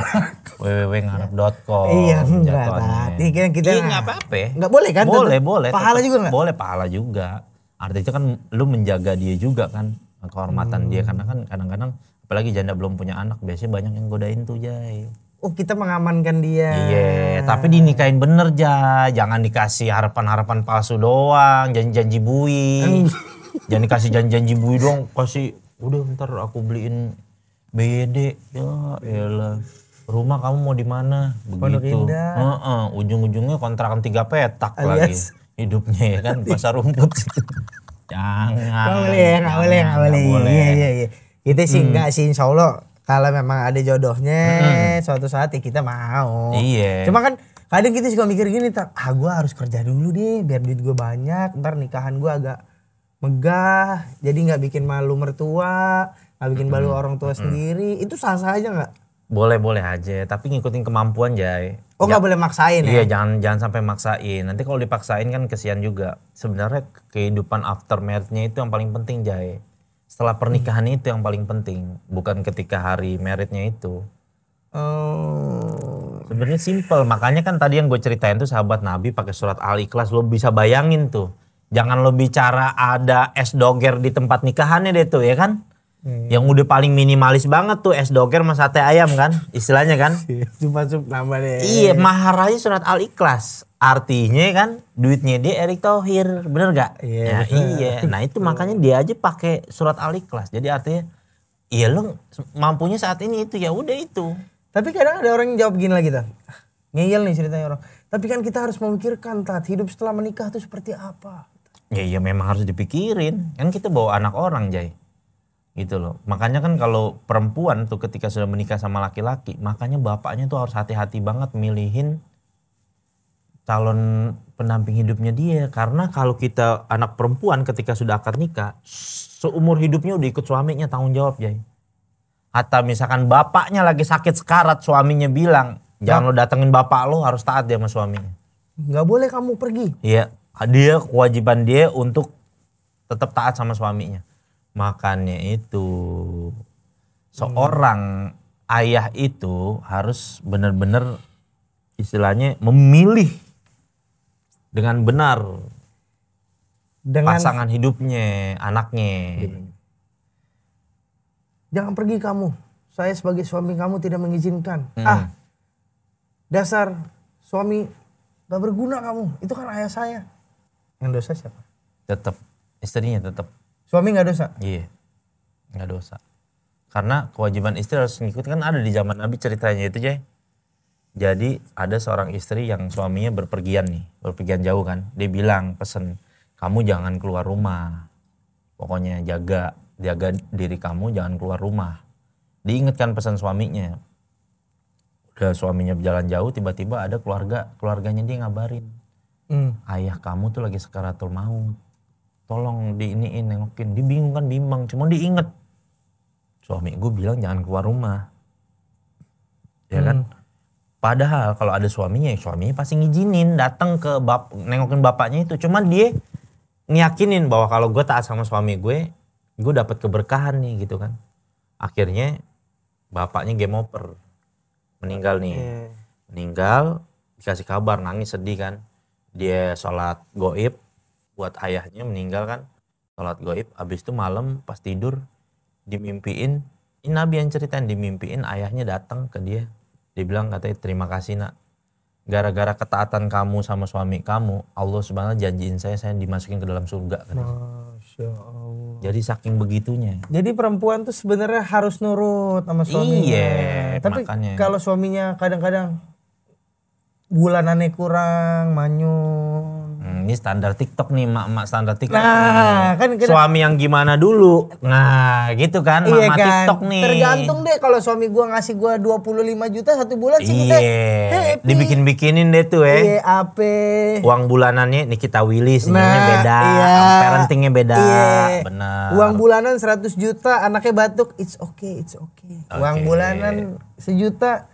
www.ngarep.com. Iya enggak tadi kan kita nggak apa-apa. Nggak boleh kan? Boleh. Pahala juga nggak? Boleh pahala juga. Artinya kan lu menjaga dia juga kan, kehormatan dia karena kan kadang-kadang apalagi janda belum punya anak biasanya banyak yang godain tuh Jai. Oh kita mengamankan dia. Iya, tapi dinikahin bener Jai. Jangan dikasih harapan-harapan palsu doang, janji-janji bui. Jangan dikasih janji-janji bui doang, kasih udah ntar aku beliin BD. Ya elah. Rumah kamu mau di mana? Begitu. Ujung-ujungnya kontrakan 3 petak lagi. Hidupnya ya kan pasar rumput. Jangan. Nggak boleh. Iya. Kita sih enggak sih insya Allah. Kalau memang ada jodohnya suatu saat ya kita mau. Iya. Cuma kan kadang kita suka mikir gini, gue harus kerja dulu deh biar duit gue banyak. Ntar nikahan gue agak megah, jadi nggak bikin malu mertua, nggak bikin malu orang tua sendiri. Itu sah-sah aja nggak? Boleh aja, tapi ngikutin kemampuan Jai. Oh nggak boleh maksain ya? Iya jangan sampai maksain. Nanti kalau dipaksain kan kesian juga. Sebenarnya kehidupan after marriage-nya itu yang paling penting Jai. Setelah pernikahan itu yang paling penting, bukan ketika hari meritnya itu. Sebenarnya simple, makanya kan tadi yang gue ceritain tuh sahabat Nabi pakai surat Al-Ikhlas, lo bisa bayangin tuh. Jangan lo bicara ada es doger di tempat nikahannya deh tuh ya kan. Yang udah paling minimalis banget tuh es doger sama sate ayam kan, istilahnya kan. Cuma nambah deh. Iya, mahar aja surat Al-Ikhlas. Artinya kan duitnya dia Erick Thohir, bener gak? Iya, Ya, iya. Nah itu makanya dia aja pakai surat Al-Ikhlas. Jadi artinya, iya lo mampunya saat ini itu ya udah itu. Tapi kadang ada orang yang jawab gini lagi tuh. Ngeyel nih ceritanya orang. Tapi kan kita harus memikirkan Tat, hidup setelah menikah itu seperti apa. Ya iya memang harus dipikirin. Kan kita bawa anak orang, Jay. Gitu loh. Makanya kan kalau perempuan tuh ketika sudah menikah sama laki-laki, makanya bapaknya tuh harus hati-hati banget milihin calon pendamping hidupnya dia. Karena kalau kita anak perempuan ketika sudah akad nikah, seumur hidupnya udah ikut suaminya, tanggung jawab, Jay. Atau misalkan bapaknya lagi sakit sekarat, suaminya bilang, jangan lo datengin bapak lo, harus taat dia sama suaminya. Nggak boleh kamu pergi. Iya, dia kewajiban dia untuk tetap taat sama suaminya. Makanya itu seorang ayah itu harus benar-benar istilahnya memilih dengan benar pasangan hidupnya, anaknya. Jangan pergi kamu. Saya sebagai suami kamu tidak mengizinkan. Dasar suami gak berguna kamu. Itu kan ayah saya. Yang dosa siapa? Tetap istrinya tetap. Suami gak dosa? Iya, gak dosa. Karena kewajiban istri harus ngikut, kan ada di zaman Nabi ceritanya itu, Jay. Jadi ada seorang istri yang suaminya berpergian nih, berpergian jauh kan. Dia bilang pesen, kamu jangan keluar rumah. Pokoknya jaga diri kamu, jangan keluar rumah. Diingatkan pesan suaminya. Udah suaminya berjalan jauh, tiba-tiba ada keluarganya dia ngabarin. Ayah kamu tuh lagi sekaratul maut. Tolong diiniin, nengokin. Dia bingung kan, bimbang. Cuma diinget. Suami gue bilang jangan keluar rumah. Ya kan? Padahal kalau ada suaminya pasti ngizinin datang ke nengokin bapaknya itu. Cuma dia ngiyakinin bahwa kalau gue taat sama suami gue dapat keberkahan nih gitu kan. Akhirnya bapaknya game over. Meninggal nih. Meninggal, dikasih kabar, nangis sedih kan. Dia sholat goib buat ayahnya meninggal kan. Sholat goib, habis itu malam pas tidur dimimpiin. Ini Nabi yang ceritain, dimimpiin ayahnya datang ke dia. Dia bilang katanya terima kasih nak. Gara-gara ketaatan kamu sama suami kamu, Allah subhanahu janjiin saya dimasukin ke dalam surga. Masya Allah. Jadi saking begitunya. Jadi perempuan tuh sebenarnya harus nurut sama suaminya. Iya, tapi makanya. Kalau suaminya kadang-kadang bulanannya kurang, manyun. Ini standar TikTok nih, mak-mak standar TikTok. Nah, kan suami yang gimana dulu? Nah, gitu kan, iya mak-mak kan? TikTok nih. Tergantung deh, kalau suami gua ngasih gua 25 juta satu bulan sih kita happy. Dibikin-bikinin deh tuh Iya, ape. Uang bulanannya Nikita Willy, senyumnya beda, iya. parentingnya beda. Iya. Benar. Uang bulanan 100 juta, anaknya batuk, it's okay. Uang bulanan 1 juta,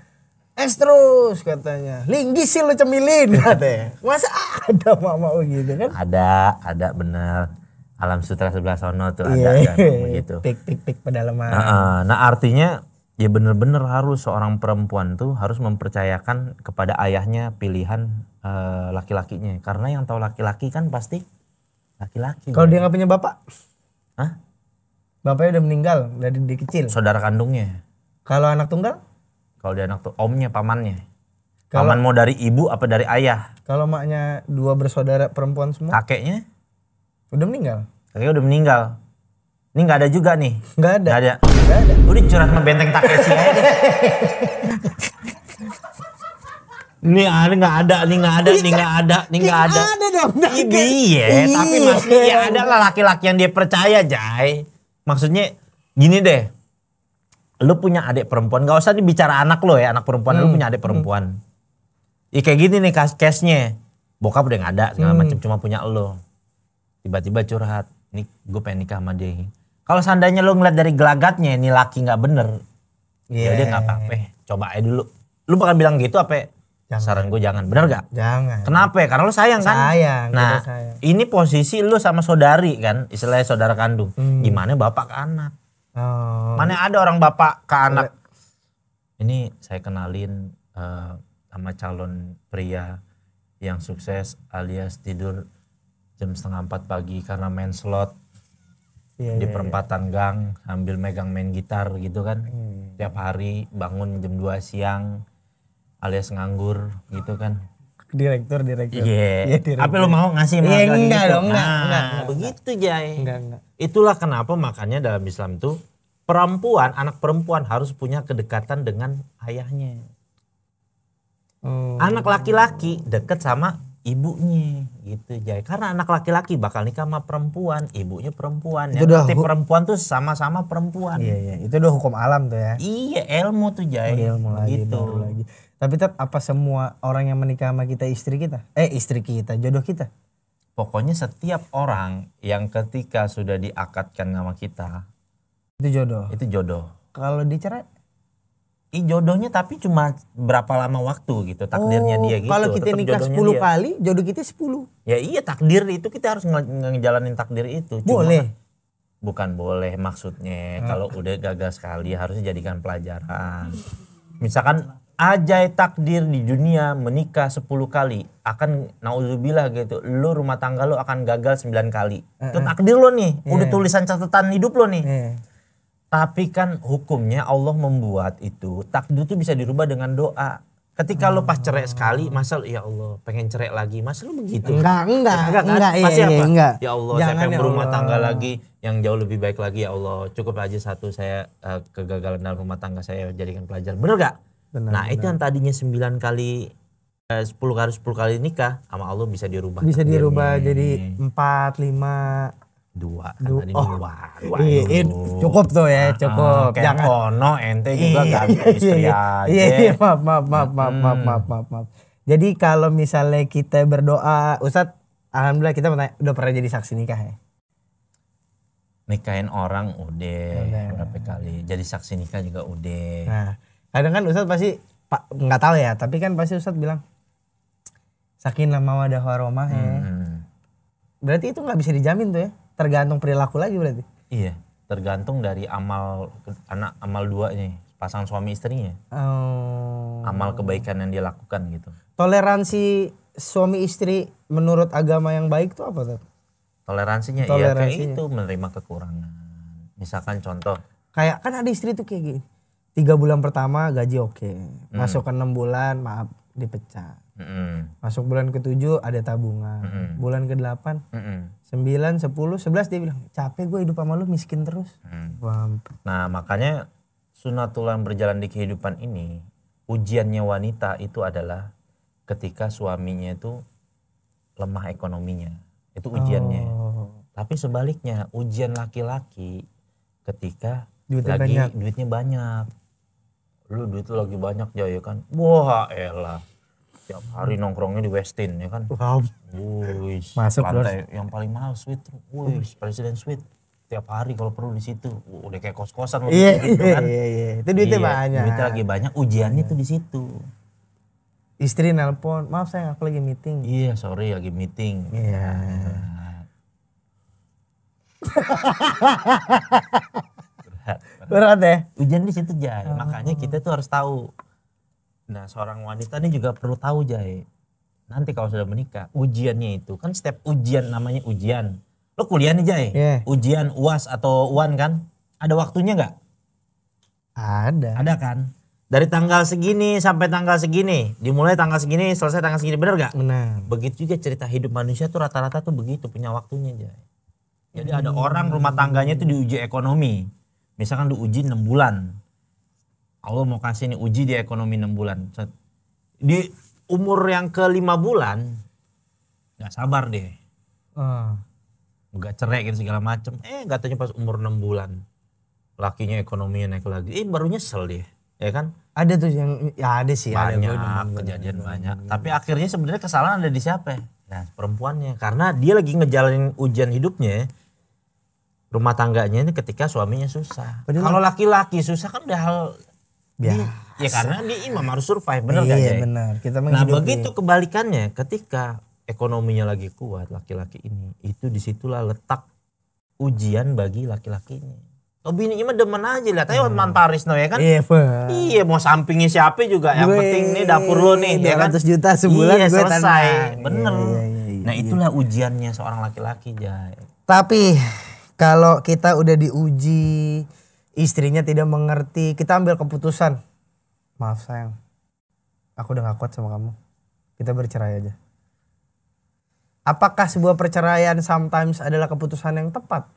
es terus katanya. Linggis sih lo cemilin katanya. Masa ada mama begitu kan? Ada bener. Alam Sutra sebelah sono tuh ada kan begitu. Tik pedalaman. Nah artinya ya bener-bener harus seorang perempuan tuh harus mempercayakan kepada ayahnya pilihan laki-lakinya. Karena yang tahu laki-laki kan pasti laki-laki. Kalau dia nggak punya bapak? Hah? Bapaknya udah meninggal dari dia kecil. Saudara kandungnya. Kalau anak tunggal? Kalau dia anak tuh omnya, pamannya. Paman mau dari ibu apa dari ayah? Kalau maknya 2 bersaudara perempuan semua? Kakeknya? Udah meninggal. Kakeknya udah meninggal. Ini nggak ada juga nih. Nggak ada. Nggak ada. Nggak ada. Udah curhat sama benteng Takeshi aja deh. Ini nggak ada. Ada dong. Iya, tapi maksudnya ya ada lah laki-laki yang dia percaya, Jay. Maksudnya gini deh. Lu punya adik perempuan, gak usah dibicara anak lo ya, anak perempuan, lu punya adik perempuan. Ya kayak gini nih case-nya. Bokap udah gak ada segala macam, cuma punya lo. Tiba-tiba curhat, nih gue pengen nikah sama dia. Kalau seandainya lu ngeliat dari gelagatnya, ini laki gak bener. Ya udah gak apa-apa, coba aja dulu. Lu bakal bilang gitu apa? Saran gue jangan, bener gak? Jangan. Kenapa? Karena lu sayang kan? Sayang. Nah sayang. ini posisi lu sama saudari kan, istilahnya saudara kandung. Gimana bapak ke anak? Oh. Mana ada orang bapak ke anak. Ini saya kenalin sama calon pria yang sukses alias tidur jam 3:30 pagi karena main slot. di perempatan gang sambil megang main gitar gitu kan. Tiap hari bangun jam 2 siang alias nganggur gitu kan. Direktur. Iya. Apa lu mau ngasih Iya, makan enggak gitu? dong, enggak. Begitu Jay. Enggak. Itulah kenapa makanya dalam Islam tuh anak perempuan harus punya kedekatan dengan ayahnya. Anak laki-laki deket sama ibunya gitu Jay. Karena anak laki-laki bakal nikah sama perempuan, ibunya perempuan. Yang ngerti perempuan tuh sama-sama perempuan. Iya, itu udah hukum alam tuh ya. Iya, ilmu tuh Jay. Ilmu lagi, baru lagi. Tapi tetap apa semua orang yang menikah sama kita istri kita, jodoh kita? Pokoknya setiap orang yang ketika sudah diakadkan sama kita itu jodoh. Kalau dicerai? Jodohnya tapi cuma berapa lama waktu gitu takdirnya dia gitu. Kalau kita nikah 10 kali, jodoh kita 10. Ya iya, takdir itu kita harus ngejalanin takdir itu. Boleh? Bukan boleh maksudnya. Kalau udah gagal sekali harusnya jadikan pelajaran. Misalkan ajai takdir di dunia menikah 10 kali akan naudzubillah gitu, lu rumah tangga lu akan gagal 9 kali. Itu takdir lo nih, udah tulisan catatan hidup lo nih. Tapi kan hukumnya Allah membuat itu, takdir itu bisa dirubah dengan doa. Ketika lu pas cerai sekali, masa ya Allah pengen cerai lagi, masa lu begitu? Enggak kan? Pasti apa? Enggak. Ya Allah, saya pengen berumah tangga lagi yang jauh lebih baik lagi ya Allah. Cukup aja satu saya kegagalan dalam rumah tangga saya jadikan pelajaran. Bener gak? Benar. Itu yang tadinya 9 kali 10 kali nikah sama Allah bisa dirubah. Bisa dirubah jadi 4, 5, 2 kan tadi 2. Cukup tuh ya, cukup. Jangan ono ente juga ganti istri aja. Iya, maaf. Jadi kalau misalnya kita berdoa, Ustadz, alhamdulillah kita udah pernah jadi saksi nikah ya. Nikahin orang udah berapa kali, jadi saksi nikah juga udah. Nah, kadang kan Ustadz pasti nggak tahu ya, tapi kan pasti Ustadz bilang sakinah mawaddah warahmah ya. Berarti itu nggak bisa dijamin tuh ya, tergantung perilaku lagi berarti. Iya, tergantung dari amal 2 nih, pasangan suami istrinya. Amal kebaikan yang dia lakukan gitu. Toleransi suami istri menurut agama yang baik tuh apa tuh? Toleransinya ya kayak itu, menerima kekurangan. Misalkan contoh. Kayak kan ada istri tuh kayak gini. 3 bulan pertama gaji oke. Masuk ke 6 bulan maaf dipecat. Masuk bulan ke-7 ada tabungan. Bulan ke-8, 9, 10, 11 dia bilang capek gue hidup sama lu miskin terus. Nah makanya sunatullah yang berjalan di kehidupan ini, ujiannya wanita itu adalah ketika suaminya itu lemah ekonominya. Itu ujiannya. Tapi sebaliknya ujian laki-laki ketika duitnya banyak. Lu duit lu lagi banyak ya kan. Wah elah. Tiap hari nongkrongnya di Westin ya kan. Wih, masuk lantai yang paling mahal suite. Wih, Presiden Suite. Tiap hari kalau perlu di situ. Udah kayak kos-kosan lo gitu kan. Iya. Itu duitnya banyak. Duitnya lagi banyak, ujiannya tuh di situ. Istri nelpon, maaf sayang aku lagi meeting. Iya, sorry lagi meeting. Iya. Berat ya? Ujian di situ Jay. Makanya kita tuh harus tahu. Nah, seorang wanita ini juga perlu tahu Jay. Nanti kalau sudah menikah, ujiannya itu kan setiap ujian namanya ujian. Lo kuliah nih Jay. Ujian UAS atau UAN kan? Ada waktunya nggak? Ada kan? Dari tanggal segini sampai tanggal segini, dimulai tanggal segini, selesai tanggal segini, bener gak? Benar. Begitu juga cerita hidup manusia tuh rata-rata tuh begitu, punya waktunya Jay. Jadi ada orang rumah tangganya tuh diuji ekonomi. Misalkan diuji 6 bulan. Allah mau kasih nih uji di ekonomi 6 bulan. Di umur yang ke-5 bulan, gak sabar deh. Gak cerai gitu segala macem. Katanya pas umur 6 bulan, lakinya ekonominya naik lagi. Baru nyesel deh. Ya kan? Ada tuh yang, ya ada sih. Banyak, kejadian banyak. Tapi akhirnya sebenarnya kesalahan ada di siapa? Nah, perempuannya. Karena dia lagi ngejalanin ujian hidupnya, rumah tangganya ini ketika suaminya susah. Kalau laki-laki susah kan udah hal biasa. Ya karena dia imam harus survive, bener gak Jay? Iya benar. Nah begitu kebalikannya, ketika ekonominya lagi kuat laki-laki ini, itu disitulah letak ujian bagi laki-laki ini. Bini mah demen aja, lihat aja Man Paris no ya kan? Iya mau sampingnya siapa juga, yang penting nih dapur lo nih, ya kan? 200 juta sebulan gue selesai, tenang. bener. Nah itulah ujiannya seorang laki-laki Jay. Tapi Kalau kita udah diuji, istrinya tidak mengerti, kita ambil keputusan. Maaf sayang, aku udah gak kuat sama kamu. Kita bercerai aja. Apakah sebuah perceraian sometimes adalah keputusan yang tepat?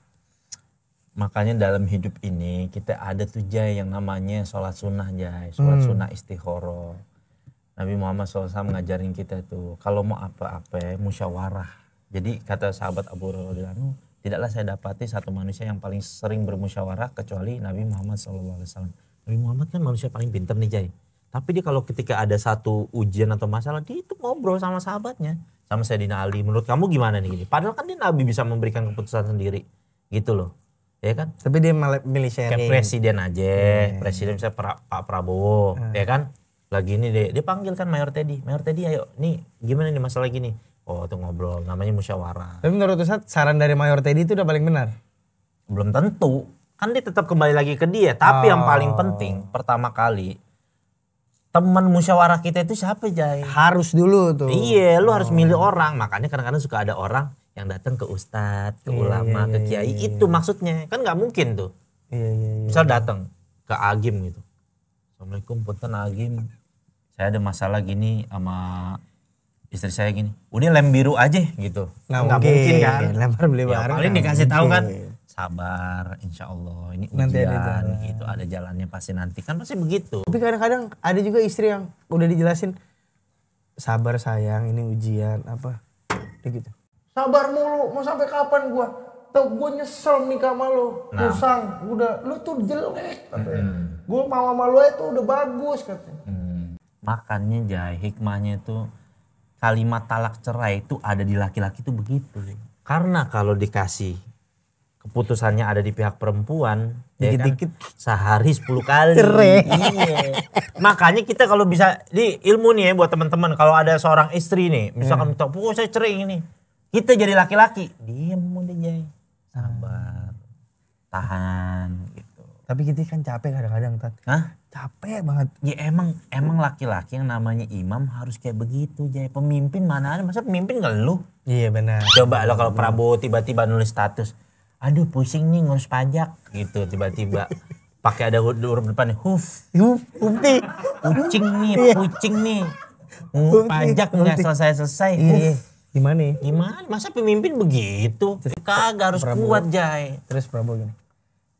Makanya dalam hidup ini kita ada tuh Jay yang namanya sholat sunnah Jay. Sholat sunnah istikharah. Nabi Muhammad SAW ngajarin kita tuh kalau mau apa-apa musyawarah. Jadi kata sahabat Abu Hurairah, tidaklah saya dapati satu manusia yang paling sering bermusyawarah kecuali Nabi Muhammad SAW. Nabi Muhammad kan manusia paling pintar nih Jay. Tapi dia kalau ketika ada satu ujian atau masalah, dia itu ngobrol sama sahabatnya. Sama Sayyidina Ali, menurut kamu gimana nih gini? Padahal kan dia Nabi bisa memberikan keputusan sendiri. Gitu loh. Ya kan? Tapi dia milih sharing. Kayak presiden aja. Presiden misalnya Pak Prabowo. Ya kan? Lagi ini dia panggil kan Mayor Teddy. Mayor Teddy ayo nih gimana nih masalah gini. Oh tuh ngobrol, namanya musyawarah. Tapi menurut Ustadz saran dari Mayor Teddy itu udah paling benar? Belum tentu. Kan dia tetap kembali lagi ke dia. Tapi yang paling penting pertama kali. Teman musyawarah kita itu siapa Jay? Harus dulu tuh. Iya, lu harus milih orang. Makanya kadang-kadang suka ada orang yang datang ke ustadz, ke ulama, ke kiai. Itu maksudnya. Kan nggak mungkin tuh. Misal datang ke Agim gitu. Assalamualaikum, punten Agim. Saya ada masalah gini sama istri saya gini. Udah lem biru aja gitu. Nggak mungkin kan. Lempar beli barang. Paling dikasih tahu kan. Sabar, insya Allah ini ujian nanti gitu, ada jalannya pasti nanti kan pasti begitu. Tapi kadang-kadang ada juga istri yang udah dijelasin sabar sayang ini ujian apa, kayak gitu. Sabar mulu, mau sampai kapan gua? Tuh gua nyesel nikah sama lu, usang, udah lu tuh jelek katanya. Gua mau sama lu itu udah bagus katanya. Makanya Jai, hikmahnya itu kalimat talak cerai itu ada di laki-laki itu begitu. Karena kalau dikasih keputusannya ada di pihak perempuan, dikit-dikit ya kan? Sehari 10 kali. Cerai. Iya. Makanya kita kalau bisa di ilmu nih ya buat teman-teman, kalau ada seorang istri nih, misalkan minta, "Oh, saya cerai ini." Kita jadi laki-laki, diam udah Jay. Sabar. Tahan gitu. Tapi kita kan capek kadang-kadang, Tat. Hah? Capek banget. Ya emang laki-laki yang namanya imam harus kayak begitu Jay. Pemimpin mana ada, masa pemimpin ngeluh? Iya benar. Coba lo kalau Prabowo tiba-tiba nulis status, aduh pusing nih ngurus pajak gitu, tiba-tiba pakai ada huruf depan nih huf nih kucing nih pajak nggak selesai gimana masa pemimpin begitu? Kagak harus kuat Jay. Terus Prabowo gini,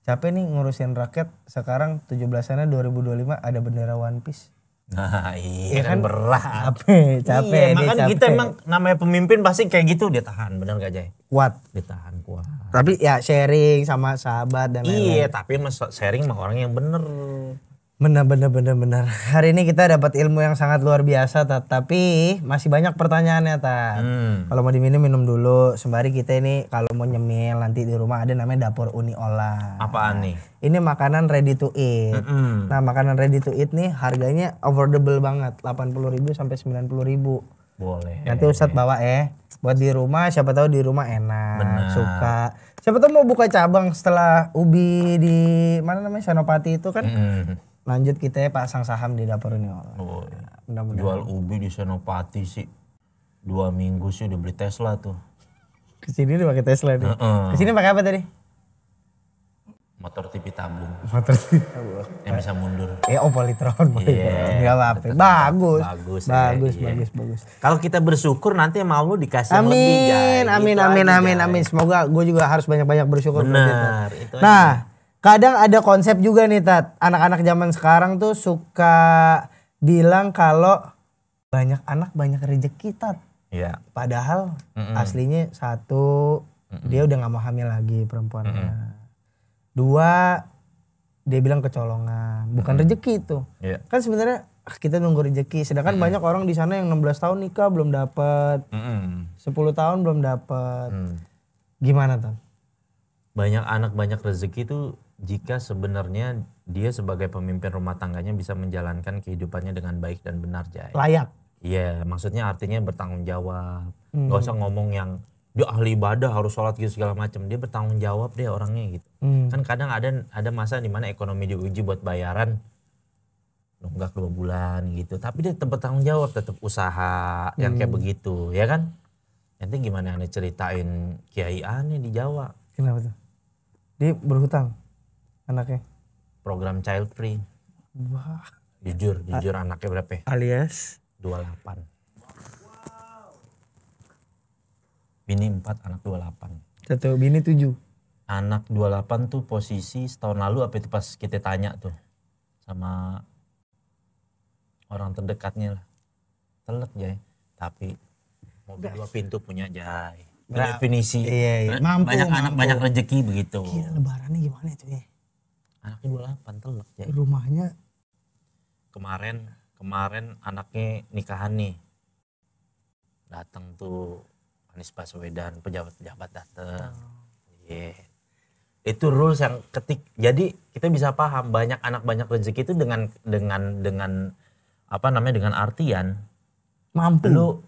capek nih ngurusin rakyat, sekarang 17-annya 2025 ada bendera One Piece. Nah iya kan berat. Capek. Makanya kita emang namanya pemimpin pasti kayak gitu, dia tahan, bener gak Jay? Kuat. Dia tahan kuat. Tapi ya sharing sama sahabat dan lain-lain. Iya tapi sharing sama orang yang bener. Bener. Hari ini kita dapat ilmu yang sangat luar biasa, Tat. Tapi masih banyak pertanyaannya, Tat. Kalau mau diminum, minum dulu. Sembari kita ini kalau mau nyemil nanti di rumah ada namanya dapur Uni Olah. Apaan nih? Ini makanan ready to eat. Nah makanan ready to eat nih harganya affordable banget. 80.000 sampai 90.000. Boleh. Nanti Ustadz bawa buat di rumah, siapa tahu di rumah enak. Bener. Suka. Siapa tahu mau buka cabang setelah Ubi di mana namanya Senopati itu kan. Lanjut kita pasang saham di dapur Uni Olah. Oh, jual ubi di Senopati sih 2 minggu sih udah beli Tesla tuh. Kesini udah pakai Tesla nih. Kesini pakai apa tadi? Motor TV tabung. Motor TV tabung. Yang bisa mundur. Politron. Gak apa-apa. Bagus. Bagus. Kalau kita bersyukur nanti mau lu dikasih yang lebih. Amin. Semoga gue juga harus banyak-banyak bersyukur. Benar. Nah, kadang ada konsep juga nih Tat. Anak-anak zaman sekarang tuh suka bilang kalau banyak anak banyak rezeki Tat. Iya. Padahal aslinya satu, dia udah gak mau hamil lagi perempuannya. 2, dia bilang kecolongan, bukan rezeki itu. Kan sebenarnya kita nunggu rezeki, sedangkan banyak orang di sana yang 16 tahun nikah belum dapat, 10 tahun belum dapat. Gimana Tan? Banyak anak banyak rezeki itu jika sebenarnya dia sebagai pemimpin rumah tangganya bisa menjalankan kehidupannya dengan baik dan benar Jay. Layak. Iya, maksudnya artinya bertanggung jawab. Gak usah ngomong yang dia ahli ibadah harus sholat gitu segala macam, dia bertanggung jawab deh orangnya gitu. Kan kadang ada masa dimana ekonomi diuji buat bayaran nunggak 2 bulan gitu, tapi dia tetap bertanggung jawab, tetap usaha yang kayak begitu ya kan. Nanti gimana anda ceritain Kiai aneh di Jawa. Kenapa tuh? Dia berhutang anaknya. Program child free. Wah. Jujur anaknya berapa? Alias 28. Bini 4, anak 28. Satu bini 7. Anak 28 tuh posisi setahun lalu apa itu pas kita tanya tuh sama orang terdekatnya lah. Telek Jay, tapi mobil 2 pintu punya Jay. Definisi. Iya. Mampu, banyak anak mampu. banyak rezeki begitu. Gila lebarannya gimana itu ya? Anaknya 28 telek Jay. Rumahnya Kemarin anaknya nikahan nih. Datang tuh Anies Baswedan, pejabat-pejabat datang. Iya. Itu rules yang jadi kita bisa paham banyak anak banyak rezeki itu dengan apa namanya dengan artian mampu. lu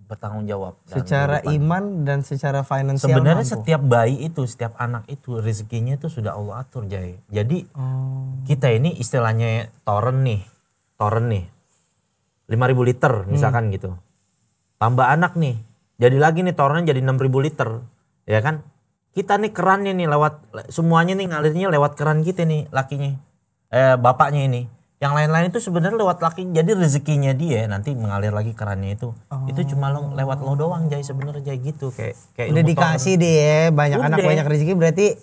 bertanggung jawab Secara iman dan secara finansial. Sebenarnya mampu. setiap bayi itu, setiap anak itu rezekinya itu sudah Allah atur Jay. Jadi kita ini istilahnya toren nih 5.000 liter misalkan gitu. Tambah anak nih, jadi lagi nih torennya jadi 6.000 liter, ya kan? Kita nih kerannya nih semuanya nih ngalirnya lewat keran kita nih lakinya, bapaknya ini. Yang lain-lain itu sebenarnya lewat laki, jadi rezekinya dia nanti mengalir lagi kerannya itu. Itu cuma lewat lo doang Jay sebenarnya Jay gitu kayak udah dikasih deh banyak anak banyak rezeki berarti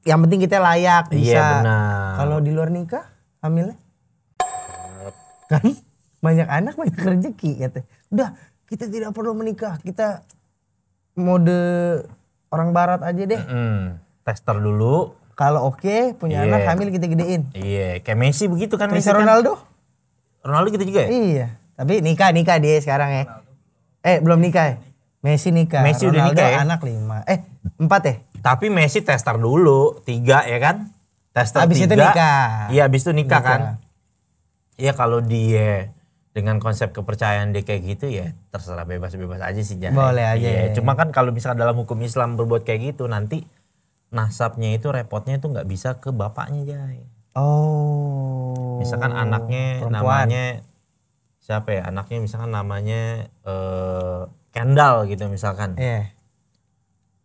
yang penting kita layak bisa. Iya benar. Kalau di luar nikah hamilnya kan banyak anak banyak rezeki katanya. Udah kita tidak perlu menikah, kita mode orang barat aja deh. Tester dulu. Kalau oke punya anak hamil kita gedein. Iya, kayak Messi begitu kan. Messi Ronaldo? Ronaldo gitu juga ya? Iya, tapi nikah dia sekarang ya. Belum nikah ya? Messi nikah. Messi Ronaldo udah nikah ya? anak 5. 4 ya? Tapi Messi tester dulu 3 ya kan? Tester abis 3. Itu nikah. Iya, abis itu nikah kan? Iya kalau dia dengan konsep kepercayaan dia kayak gitu ya terserah bebas-bebas aja sih Jay. Boleh aja. Iya, cuma kan kalau misalkan dalam hukum Islam berbuat kayak gitu nanti nasabnya itu repotnya itu nggak bisa ke bapaknya Jay. Oh. Misalkan anaknya perempuan. namanya siapa ya? Anaknya misalkan namanya Kendall gitu misalkan. Iya.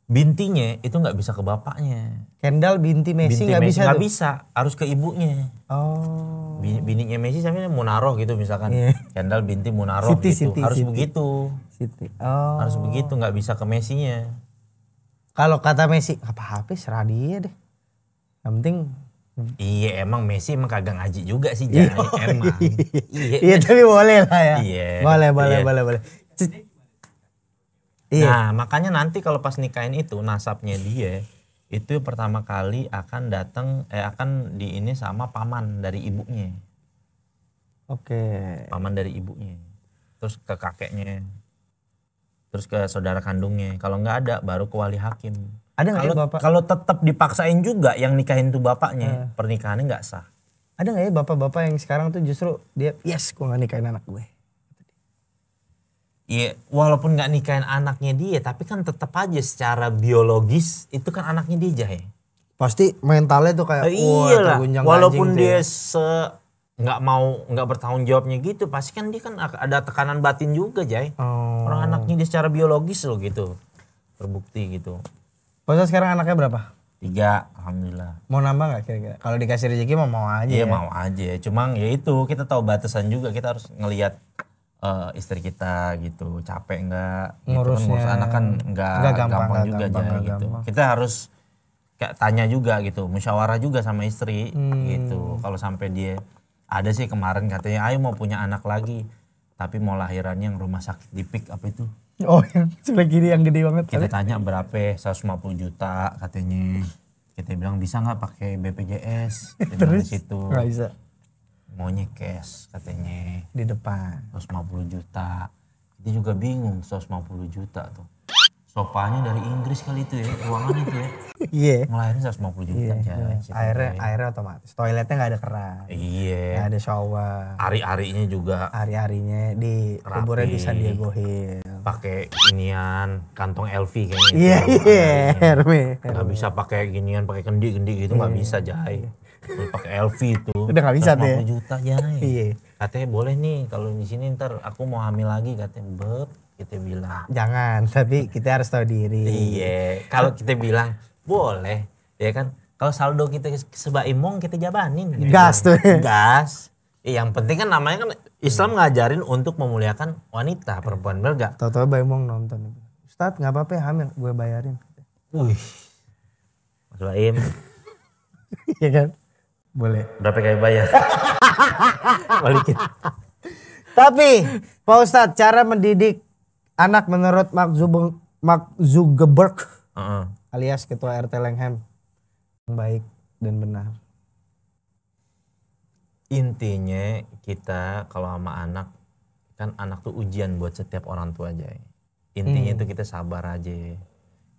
Bintinya itu nggak bisa ke bapaknya. Kendall binti Messi nggak bisa. Nggak bisa, harus ke ibunya. Oh. Bininya Messi sampai Munaroh gitu misalkan. Iya. Kendall binti Munaroh gitu. Harus Siti. begitu. Siti. Oh. Harus begitu, nggak bisa ke Messinya. Kalau kata Messi, apa-apa serah dia deh. Yang penting. Iya emang Messi emang kagak ngaji juga sih Jay. Emang. Iya tapi boleh lah ya. Iya. Boleh. Iya. Nah makanya nanti kalau pas nikahin itu nasabnya dia itu pertama kali akan datang akan di ini sama paman dari ibunya. Oke. Paman dari ibunya. Terus ke kakeknya. Terus ke saudara kandungnya. Kalau nggak ada baru ke wali hakim. Ada nggak ya bapak? Kalau tetap dipaksain juga yang nikahin tuh bapaknya, pernikahannya nggak sah. Ada nggak ya bapak-bapak yang sekarang tuh justru dia yes gue nggak nikahin anak gue. Iya, walaupun nggak nikahin anaknya dia, tapi kan tetap aja secara biologis itu kan anaknya dia Jay. Pasti mentalnya tuh kayak iyalah, walaupun dia ya. nggak bertanggung jawabnya gitu, pasti kan dia kan ada tekanan batin juga Jay. Orang anaknya dia secara biologis loh gitu, terbukti gitu. Masa sekarang anaknya berapa? 3, alhamdulillah. Mau nambah nggak kira-kira? Kalau dikasih rezeki mau aja. Iya ya? mau aja, cuma ya itu kita tahu batasan juga, kita harus ngelihat istri kita gitu, capek nggak? Ngurusnya. Gitu kan, ngurus anak kan nggak gampang juga Jay gitu. Kita harus kayak tanya juga gitu, musyawarah juga sama istri gitu. Kalau sampai dia ada sih kemarin katanya ayo mau punya anak lagi tapi mau lahirannya yang rumah sakit di PIK apa itu. Oh yang sebelah kiri yang gede banget. Kita tanya berapa, 150 juta katanya. Kita bilang bisa nggak pakai BPJS. Terus di situ. Nggak bisa. Maunya cash katanya. Di depan. 150 juta. Dia juga bingung 150 juta tuh. Sofanya dari Inggris kali itu ya, ruangan itu ya. Iya. Ngelahirin 150 juta Aja. Airnya otomatis. Toiletnya nggak ada keran. Iya. Nggak ada shower. Ari-arinya juga. Ari-arinya di kuburnya di San Diego Hill. Pakai inian kantong LV kayaknya. Iya. Hermes. Nggak bisa pakai ginian, pakai kendi gitu nggak bisa Jay. Pakai LV itu. Udah nggak bisa deh. 150 juta Jay. Iya. Katanya boleh nih kalau di sini ntar aku mau hamil lagi katanya kita bilang. Jangan, tapi kita harus tahu diri. Iya, kalau kita bilang boleh, Ya kan? Kalau saldo kita sebaimong kita jabanin. Gitu. Gas tuh. Gas. Yang penting kan namanya kan Islam ngajarin untuk memuliakan wanita, perempuan, bener gak? Tahu-tahu Baimong nonton. Ustadz nggak apa-apa ya hamil, gue bayarin. Wih. Mas Baim. Iya kan? Boleh. Berapa kayak bayar? Balikin. Tapi Pak Ustadz, cara mendidik anak menurut Mark Zuckerberg alias Ketua RT Lengham yang baik dan benar. Intinya kita kalau sama anak, kan anak tuh ujian buat setiap orang tua aja. Intinya itu kita sabar aja.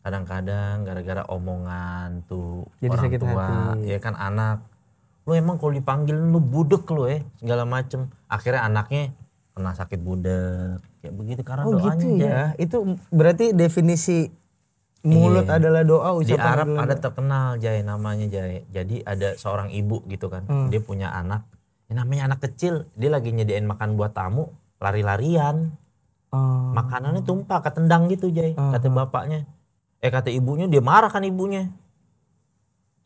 Kadang-kadang gara-gara omongan tuh jadi orang sakit tua, hati. ya kan anak. Lu emang kalau dipanggil lu budek lu segala macem. Akhirnya anaknya kena sakit budek. Kayak begitu karena doanya gitu ya. Itu berarti definisi mulut adalah doa, ucapan di Arab adalah ada doa. terkenal namanya Jadi ada seorang ibu gitu kan. Dia punya anak. Namanya anak kecil, dia lagi nyediain makan buat tamu, lari-larian. Makanannya tumpah, ketendang gitu kata bapaknya. Kata ibunya, dia marah kan ibunya.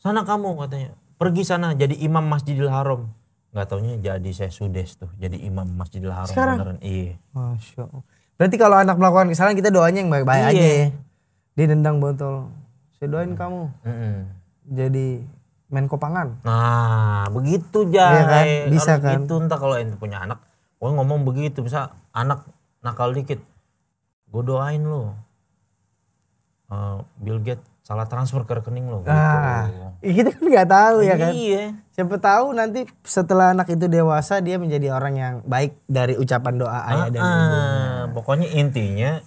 Sana kamu katanya, pergi sana jadi imam Masjidil Haram. Nggak taunya jadi saya sudes tuh, jadi imam Masjidil Haram. Sekarang? Beneran. Iya. Masya Allah. Berarti kalau anak melakukan kesalahan kita doanya yang baik-baik aja ya. Dia nendang botol. Saya doain kamu jadi Menko Pangan. Nah begitu Iya kan? Bisa harus kan? gitu. Entah kalau ente punya anak, gue ngomong begitu. Bisa anak nakal dikit, gue doain lo Bill Gates salah transfer ke rekening lo gitu. Kita kan nggak tahu ya kan. Iya. Siapa tahu nanti setelah anak itu dewasa dia menjadi orang yang baik dari ucapan doa ayah dan ibunya. Pokoknya intinya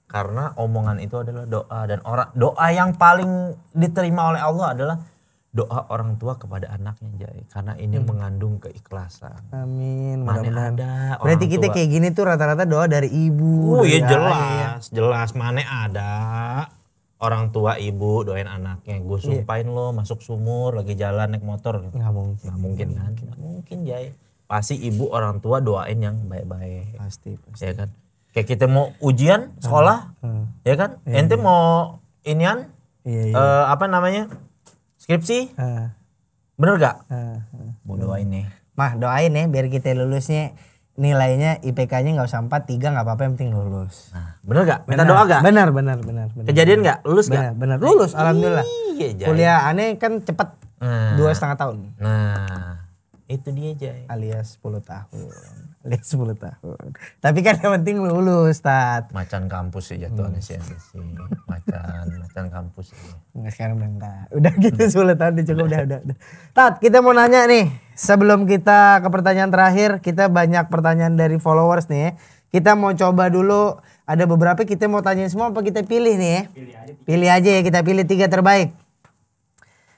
karena omongan itu adalah doa, dan doa yang paling diterima oleh Allah adalah doa orang tua kepada anaknya karena ini mengandung keikhlasan. Amin. Mana Mudah-mudahan. ada Berarti orang kita tua. kayak gini tuh rata-rata doa dari ibu. Iya dari jelas mana ada orang tua ibu doain anaknya. Gue sumpahin lo masuk sumur lagi jalan naik motor. Nggak mungkin. Nggak mungkin kan? Nggak mungkin Pasti ibu orang tua doain yang baik-baik. Pasti. Ya kan? Kayak kita mau ujian sekolah, ya kan? Ente mau inian, apa namanya? Skripsi, bener gak? Mau doain nih. Mah doain ya biar kita lulusnya nilainya IPK-nya nggak usah 4, 3 nggak apa-apa yang penting lulus. Nah, bener gak? Minta doa gak? Benar. Kejadian gak? Lulus gak? Benar. Lulus alhamdulillah. Iya Jay. Kuliah aneh kan cepet 2,5 tahun. Nah, itu dia Jay. Alias 10 tahun. Tapi kan yang penting lulus, Tat. Macan kampus sih jatuhannya sih. Macan kampus sih. Nggak, sekarang udah enggak. Udah gitu 10 tahun udah cukup udah. Tat, kita mau nanya nih. Sebelum kita ke pertanyaan terakhir, kita banyak pertanyaan dari followers nih ya. Kita mau coba dulu, ada beberapa kita mau tanyain semua apa kita pilih nih ya. Pilih aja ya, kita pilih 3 terbaik.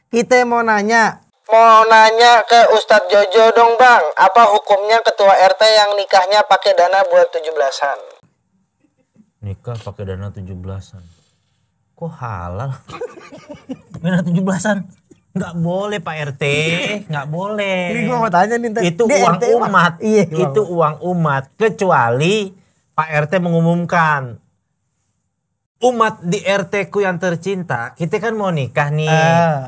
Kita mau nanya ke Ustadz Jojo dong bang, apa hukumnya ketua RT yang nikahnya pakai dana buat 17-an? Nikah pakai dana 17-an. Kok halal? Dana 17-an? Nggak boleh Pak RT, nggak boleh. Ini gua mau tanya nih. Itu uang RT umat. Iya, itu uang umat. Kecuali Pak RT mengumumkan, umat di RT ku yang tercinta, kita kan mau nikah nih.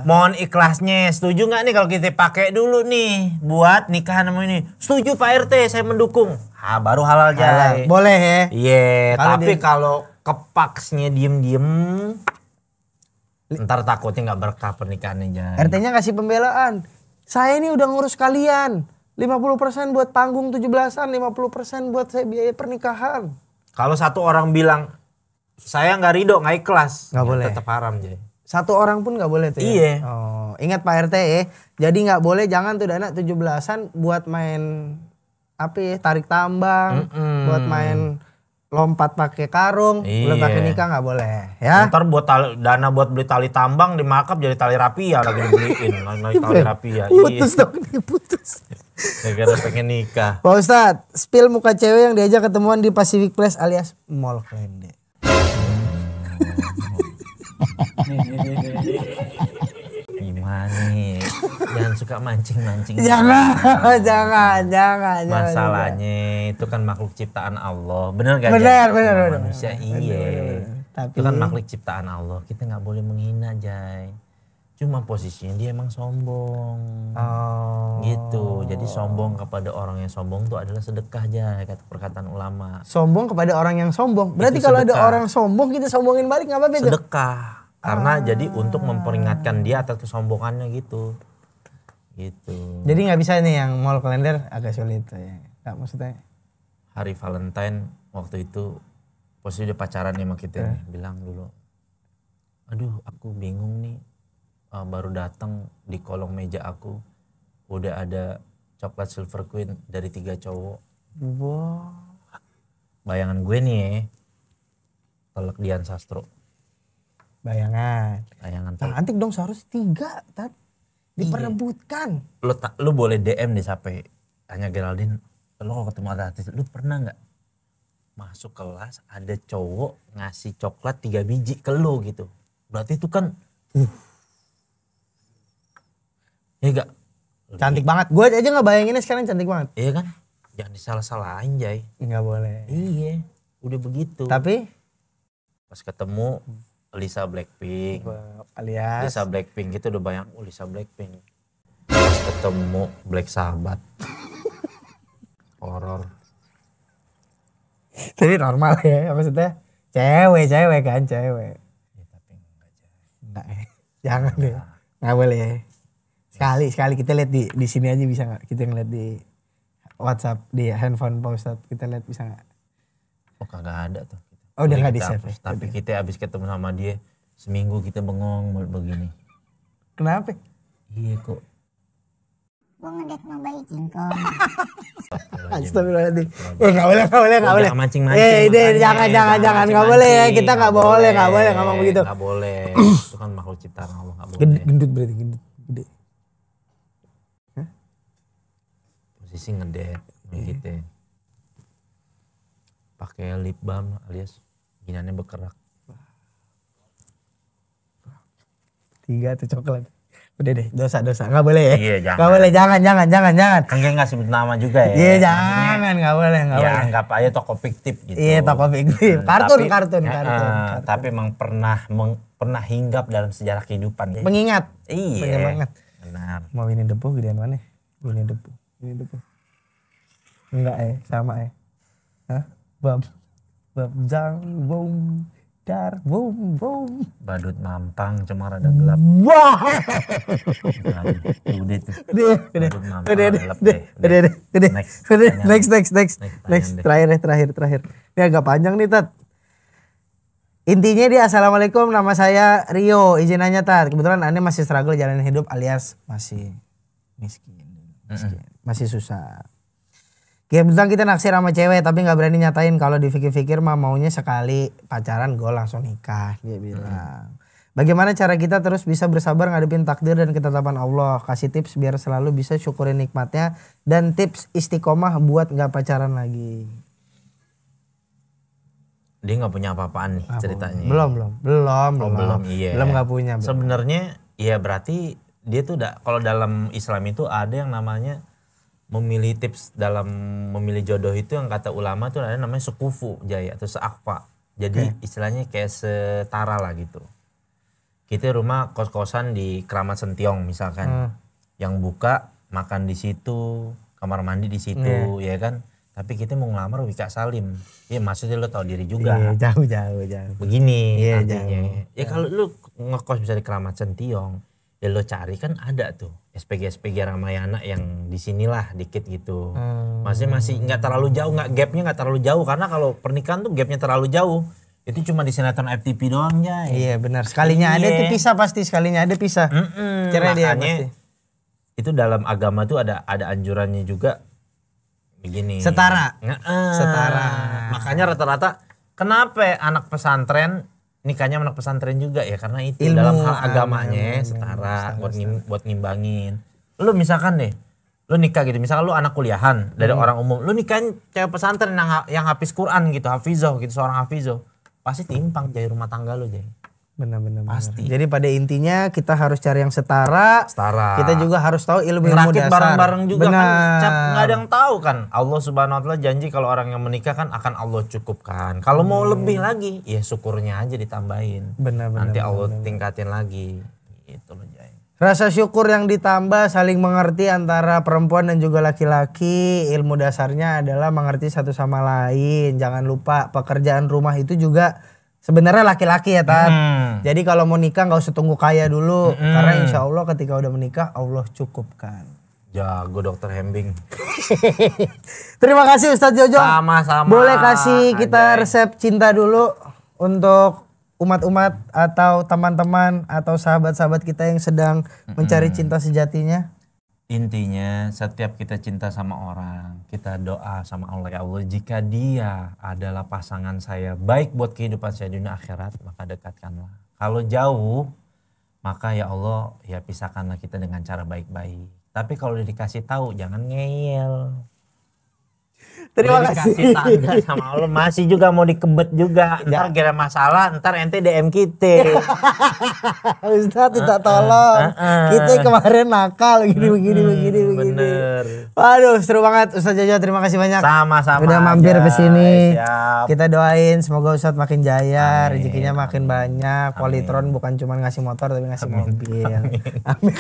Mohon ikhlasnya, setuju nggak nih kalau kita pakai dulu nih buat nikahan sama ini? Setuju Pak RT, saya mendukung. Baru halal Jay. Boleh ya? Iya, tapi kalau kepaksnya diem-diem, ntar takutnya nggak berkah pernikahannya Jay. RT-nya kasih pembelaan. Saya ini udah ngurus kalian. 50% buat panggung 17-an, 50% buat saya biaya pernikahan. Kalau satu orang bilang, saya nggak ridho, nggak ikhlas, nggak boleh. Tetap haram Jay. Satu orang pun nggak boleh tuh ya? Iya. Oh, ingat Pak RT ya. Jadi nggak boleh, jangan tuh dana 17-an buat main apa ya, tarik tambang, buat main lompat pakai karung, belum pakai nikah nggak boleh ya. Ntar buat dana buat beli tali tambang dimakap jadi tali rapia lagi dibeliin. Tali rapia. Putus dong, putus. Gara-gara pengen nikah. Pak Ustadz, spill muka cewek yang diajak ketemuan di Pacific Place alias Mall Klende. Gimana nih? Jangan suka mancing-mancing. Jangan. Masalahnya itu kan makhluk ciptaan Allah. Bener gak? Bener. Manusia iya. Tapi itu kan makhluk ciptaan Allah. Kita nggak boleh menghina Jay. Cuma posisinya dia emang sombong. Oh. Gitu. Jadi sombong kepada orang yang sombong itu adalah sedekah aja kata perkataan ulama. Sombong kepada orang yang sombong. Berarti Itu kalau ada sedekah. orang sombong kita sombongin balik nggak apa-apa itu? Sedekah. Karena jadi untuk memperingatkan dia atas kesombongannya gitu. Gitu. Jadi nggak bisa nih yang mall kalender agak sulit ya. Nggak, maksudnya. Hari Valentine waktu itu posisi udah pacaran nih sama kita nih. Bilang dulu. Aduh aku bingung nih. Baru datang di kolong meja aku. Udah ada coklat Silver Queen dari 3 cowok. Wow. Bayangan gue nih ya. Telek Dian Sastro. Bayangan. Cantik dong seharusnya 3 Tat. Diperebutkan. Lu boleh DM deh sampai hanya Geraldine. Lu kalau ketemu artis, lu pernah nggak masuk kelas ada cowok ngasih coklat 3 biji ke lu gitu. Berarti itu kan ya gak? Cantik banget. Gue aja nggak bayanginnya sekarang cantik banget. Iya kan? Jangan disalah-salahin Jay. Nggak boleh. Iya, udah begitu. Tapi Pas ketemu Lisa Blackpink. alias Lisa Blackpink itu udah banyak Lisa Blackpink. Pas ketemu Black Sabbath. Horor. tapi normal ya maksudnya. Cewek kan cewek. Ya, tapi enggak Jay. Enggak jangan deh. Nggak boleh ya. Sekali kita lihat di sini aja bisa nggak? Kita ngeliat di WhatsApp di handphone Pak Ustadz kita lihat bisa nggak? Oh kagak ada tuh. Oh udah nggak di Kita save. hapus. Tapi kita habis ketemu sama dia seminggu kita bengong begini. Kenapa? Iya kok. Gue ngedate sama Bayi Cingkong. Astagfirullahaladzim. Nggak boleh. Jangan mancing-mancing, Ide makanya. jangan nggak boleh ya. Kita nggak boleh ngomong begitu. Nggak boleh. Itu kan makhluk ciptaan Allah, nggak boleh. Gendut berarti gendut. Gede. Posisi ngedate gitu. Pakai lip balm alias ginannya berkerak. 3 tuh coklat. Udah deh, dosa. Nggak boleh ya. Iya, jangan. Nggak boleh, jangan. Kan kayak nggak sebut nama juga ya. Iya, jangan, nggak boleh. Ya anggap aja toko fiktif gitu. Iya, toko fiktif. Kartun. Tapi emang pernah hinggap dalam sejarah kehidupan. Ya. Mengingat. Iya. Penyemangat. Benar. Mau Winnie the Pooh gedean mana? Winnie the Pooh. Enggak sama Hah? Bab jang boom dar boom. Badut mampang cuma rada gelap. Wah. Udah tuh. Udah. Badut mampang rada gelap deh. Next. Terakhir. Ini agak panjang nih Tat. Intinya dia assalamualaikum, nama saya Rio, izin nanya Tat. Kebetulan Anda masih struggle jalanin hidup alias masih miskin. Masih susah. Kebetulan kita naksir sama cewek tapi gak berani nyatain kalau dipikir-pikir mah maunya sekali pacaran gue langsung nikah dia bilang. Bagaimana cara kita terus bisa bersabar ngadepin takdir dan ketetapan Allah? Kasih tips biar selalu bisa syukurin nikmatnya dan tips istiqomah buat gak pacaran lagi. Dia gak punya apa-apaan nih ceritanya. Belum. Iya. Belum gak punya. Sebenarnya ya berarti dia tuh kalau dalam Islam itu ada yang namanya memilih tips dalam memilih jodoh itu yang kata ulama tuh ada namanya sekufu Jaya atau seakfa. Jadi istilahnya kayak setara lah gitu. Kita rumah kos-kosan di Keramat Sentiong misalkan. Yang buka makan di situ, kamar mandi di situ ya kan. Tapi kita mau ngelamar Wika Salim. Ya maksudnya lo tahu diri juga. Iya, jauh. Begini Iya, artinya. Ya kalau lu ngekos bisa di Keramat Sentiong, ya lo cari kan ada tuh SPG Ramayana yang di sinilah dikit gitu. Masih nggak terlalu jauh, gapnya nggak terlalu jauh karena kalau pernikahan tuh gapnya terlalu jauh. Itu cuma di sinetron FTV doang ya. Iya benar. Sekalinya ada tuh pisah pasti, sekalinya ada pisah. Cerai dia pasti. Itu dalam agama tuh ada anjurannya juga begini. Setara. Setara. Makanya rata-rata kenapa anak pesantren nikahnya anak pesantren juga ya karena itu ilmu, dalam hal agamanya setara buat ngimbangin. Lu misalkan deh, lu nikah gitu, misalkan lu anak kuliahan dari orang umum, lu nikahin cewek pesantren yang hafiz Quran gitu, hafizoh gitu, seorang hafizoh, pasti timpang Jay rumah tangga lu Jay. Benar. Pasti. Jadi pada intinya kita harus cari yang setara. Kita juga harus tahu ilmu dasar. Ngerakit bareng-bareng juga kan. Nggak ada yang tahu kan. Allah Subhanahu Wa Taala janji kalau orang yang menikah kan akan Allah cukupkan. Kalau mau lebih lagi, ya syukurnya aja ditambahin. Benar. Nanti Allah tingkatin lagi. Gitu loh Jay. Rasa syukur yang ditambah saling mengerti antara perempuan dan juga laki-laki. Ilmu dasarnya adalah mengerti satu sama lain. Jangan lupa pekerjaan rumah itu juga sebenarnya laki-laki ya Tat. Jadi kalau mau nikah gak usah tunggu kaya dulu. Karena insya Allah ketika udah menikah Allah cukupkan. Jago dokter Hembing. Terima kasih Ustadz Jojo. Sama-sama. Boleh kasih kita resep cinta dulu untuk umat-umat atau teman-teman atau sahabat-sahabat kita yang sedang mencari cinta sejatinya? Intinya setiap kita cinta sama orang, kita doa sama Allah, ya Allah jika dia adalah pasangan saya baik buat kehidupan saya dunia akhirat, maka dekatkanlah. Kalau jauh, maka ya Allah ya pisahkanlah kita dengan cara baik-baik. Tapi kalau dikasih tahu jangan ngeyel. Terima kasih. kasih. Tanda sama Allah masih juga mau dikebet juga. Ntar kira masalah, ntar ente DM kita. Ustadz minta tolong. Kita kemarin nakal begini. Bener. Waduh seru banget Ustadz Jojo, terima kasih banyak. Sama-sama. Udah mampir ke sini. Siap. Kita doain semoga Ustadz makin jaya, rezekinya makin banyak. Polytron bukan cuma ngasih motor tapi ngasih mobil. Amin.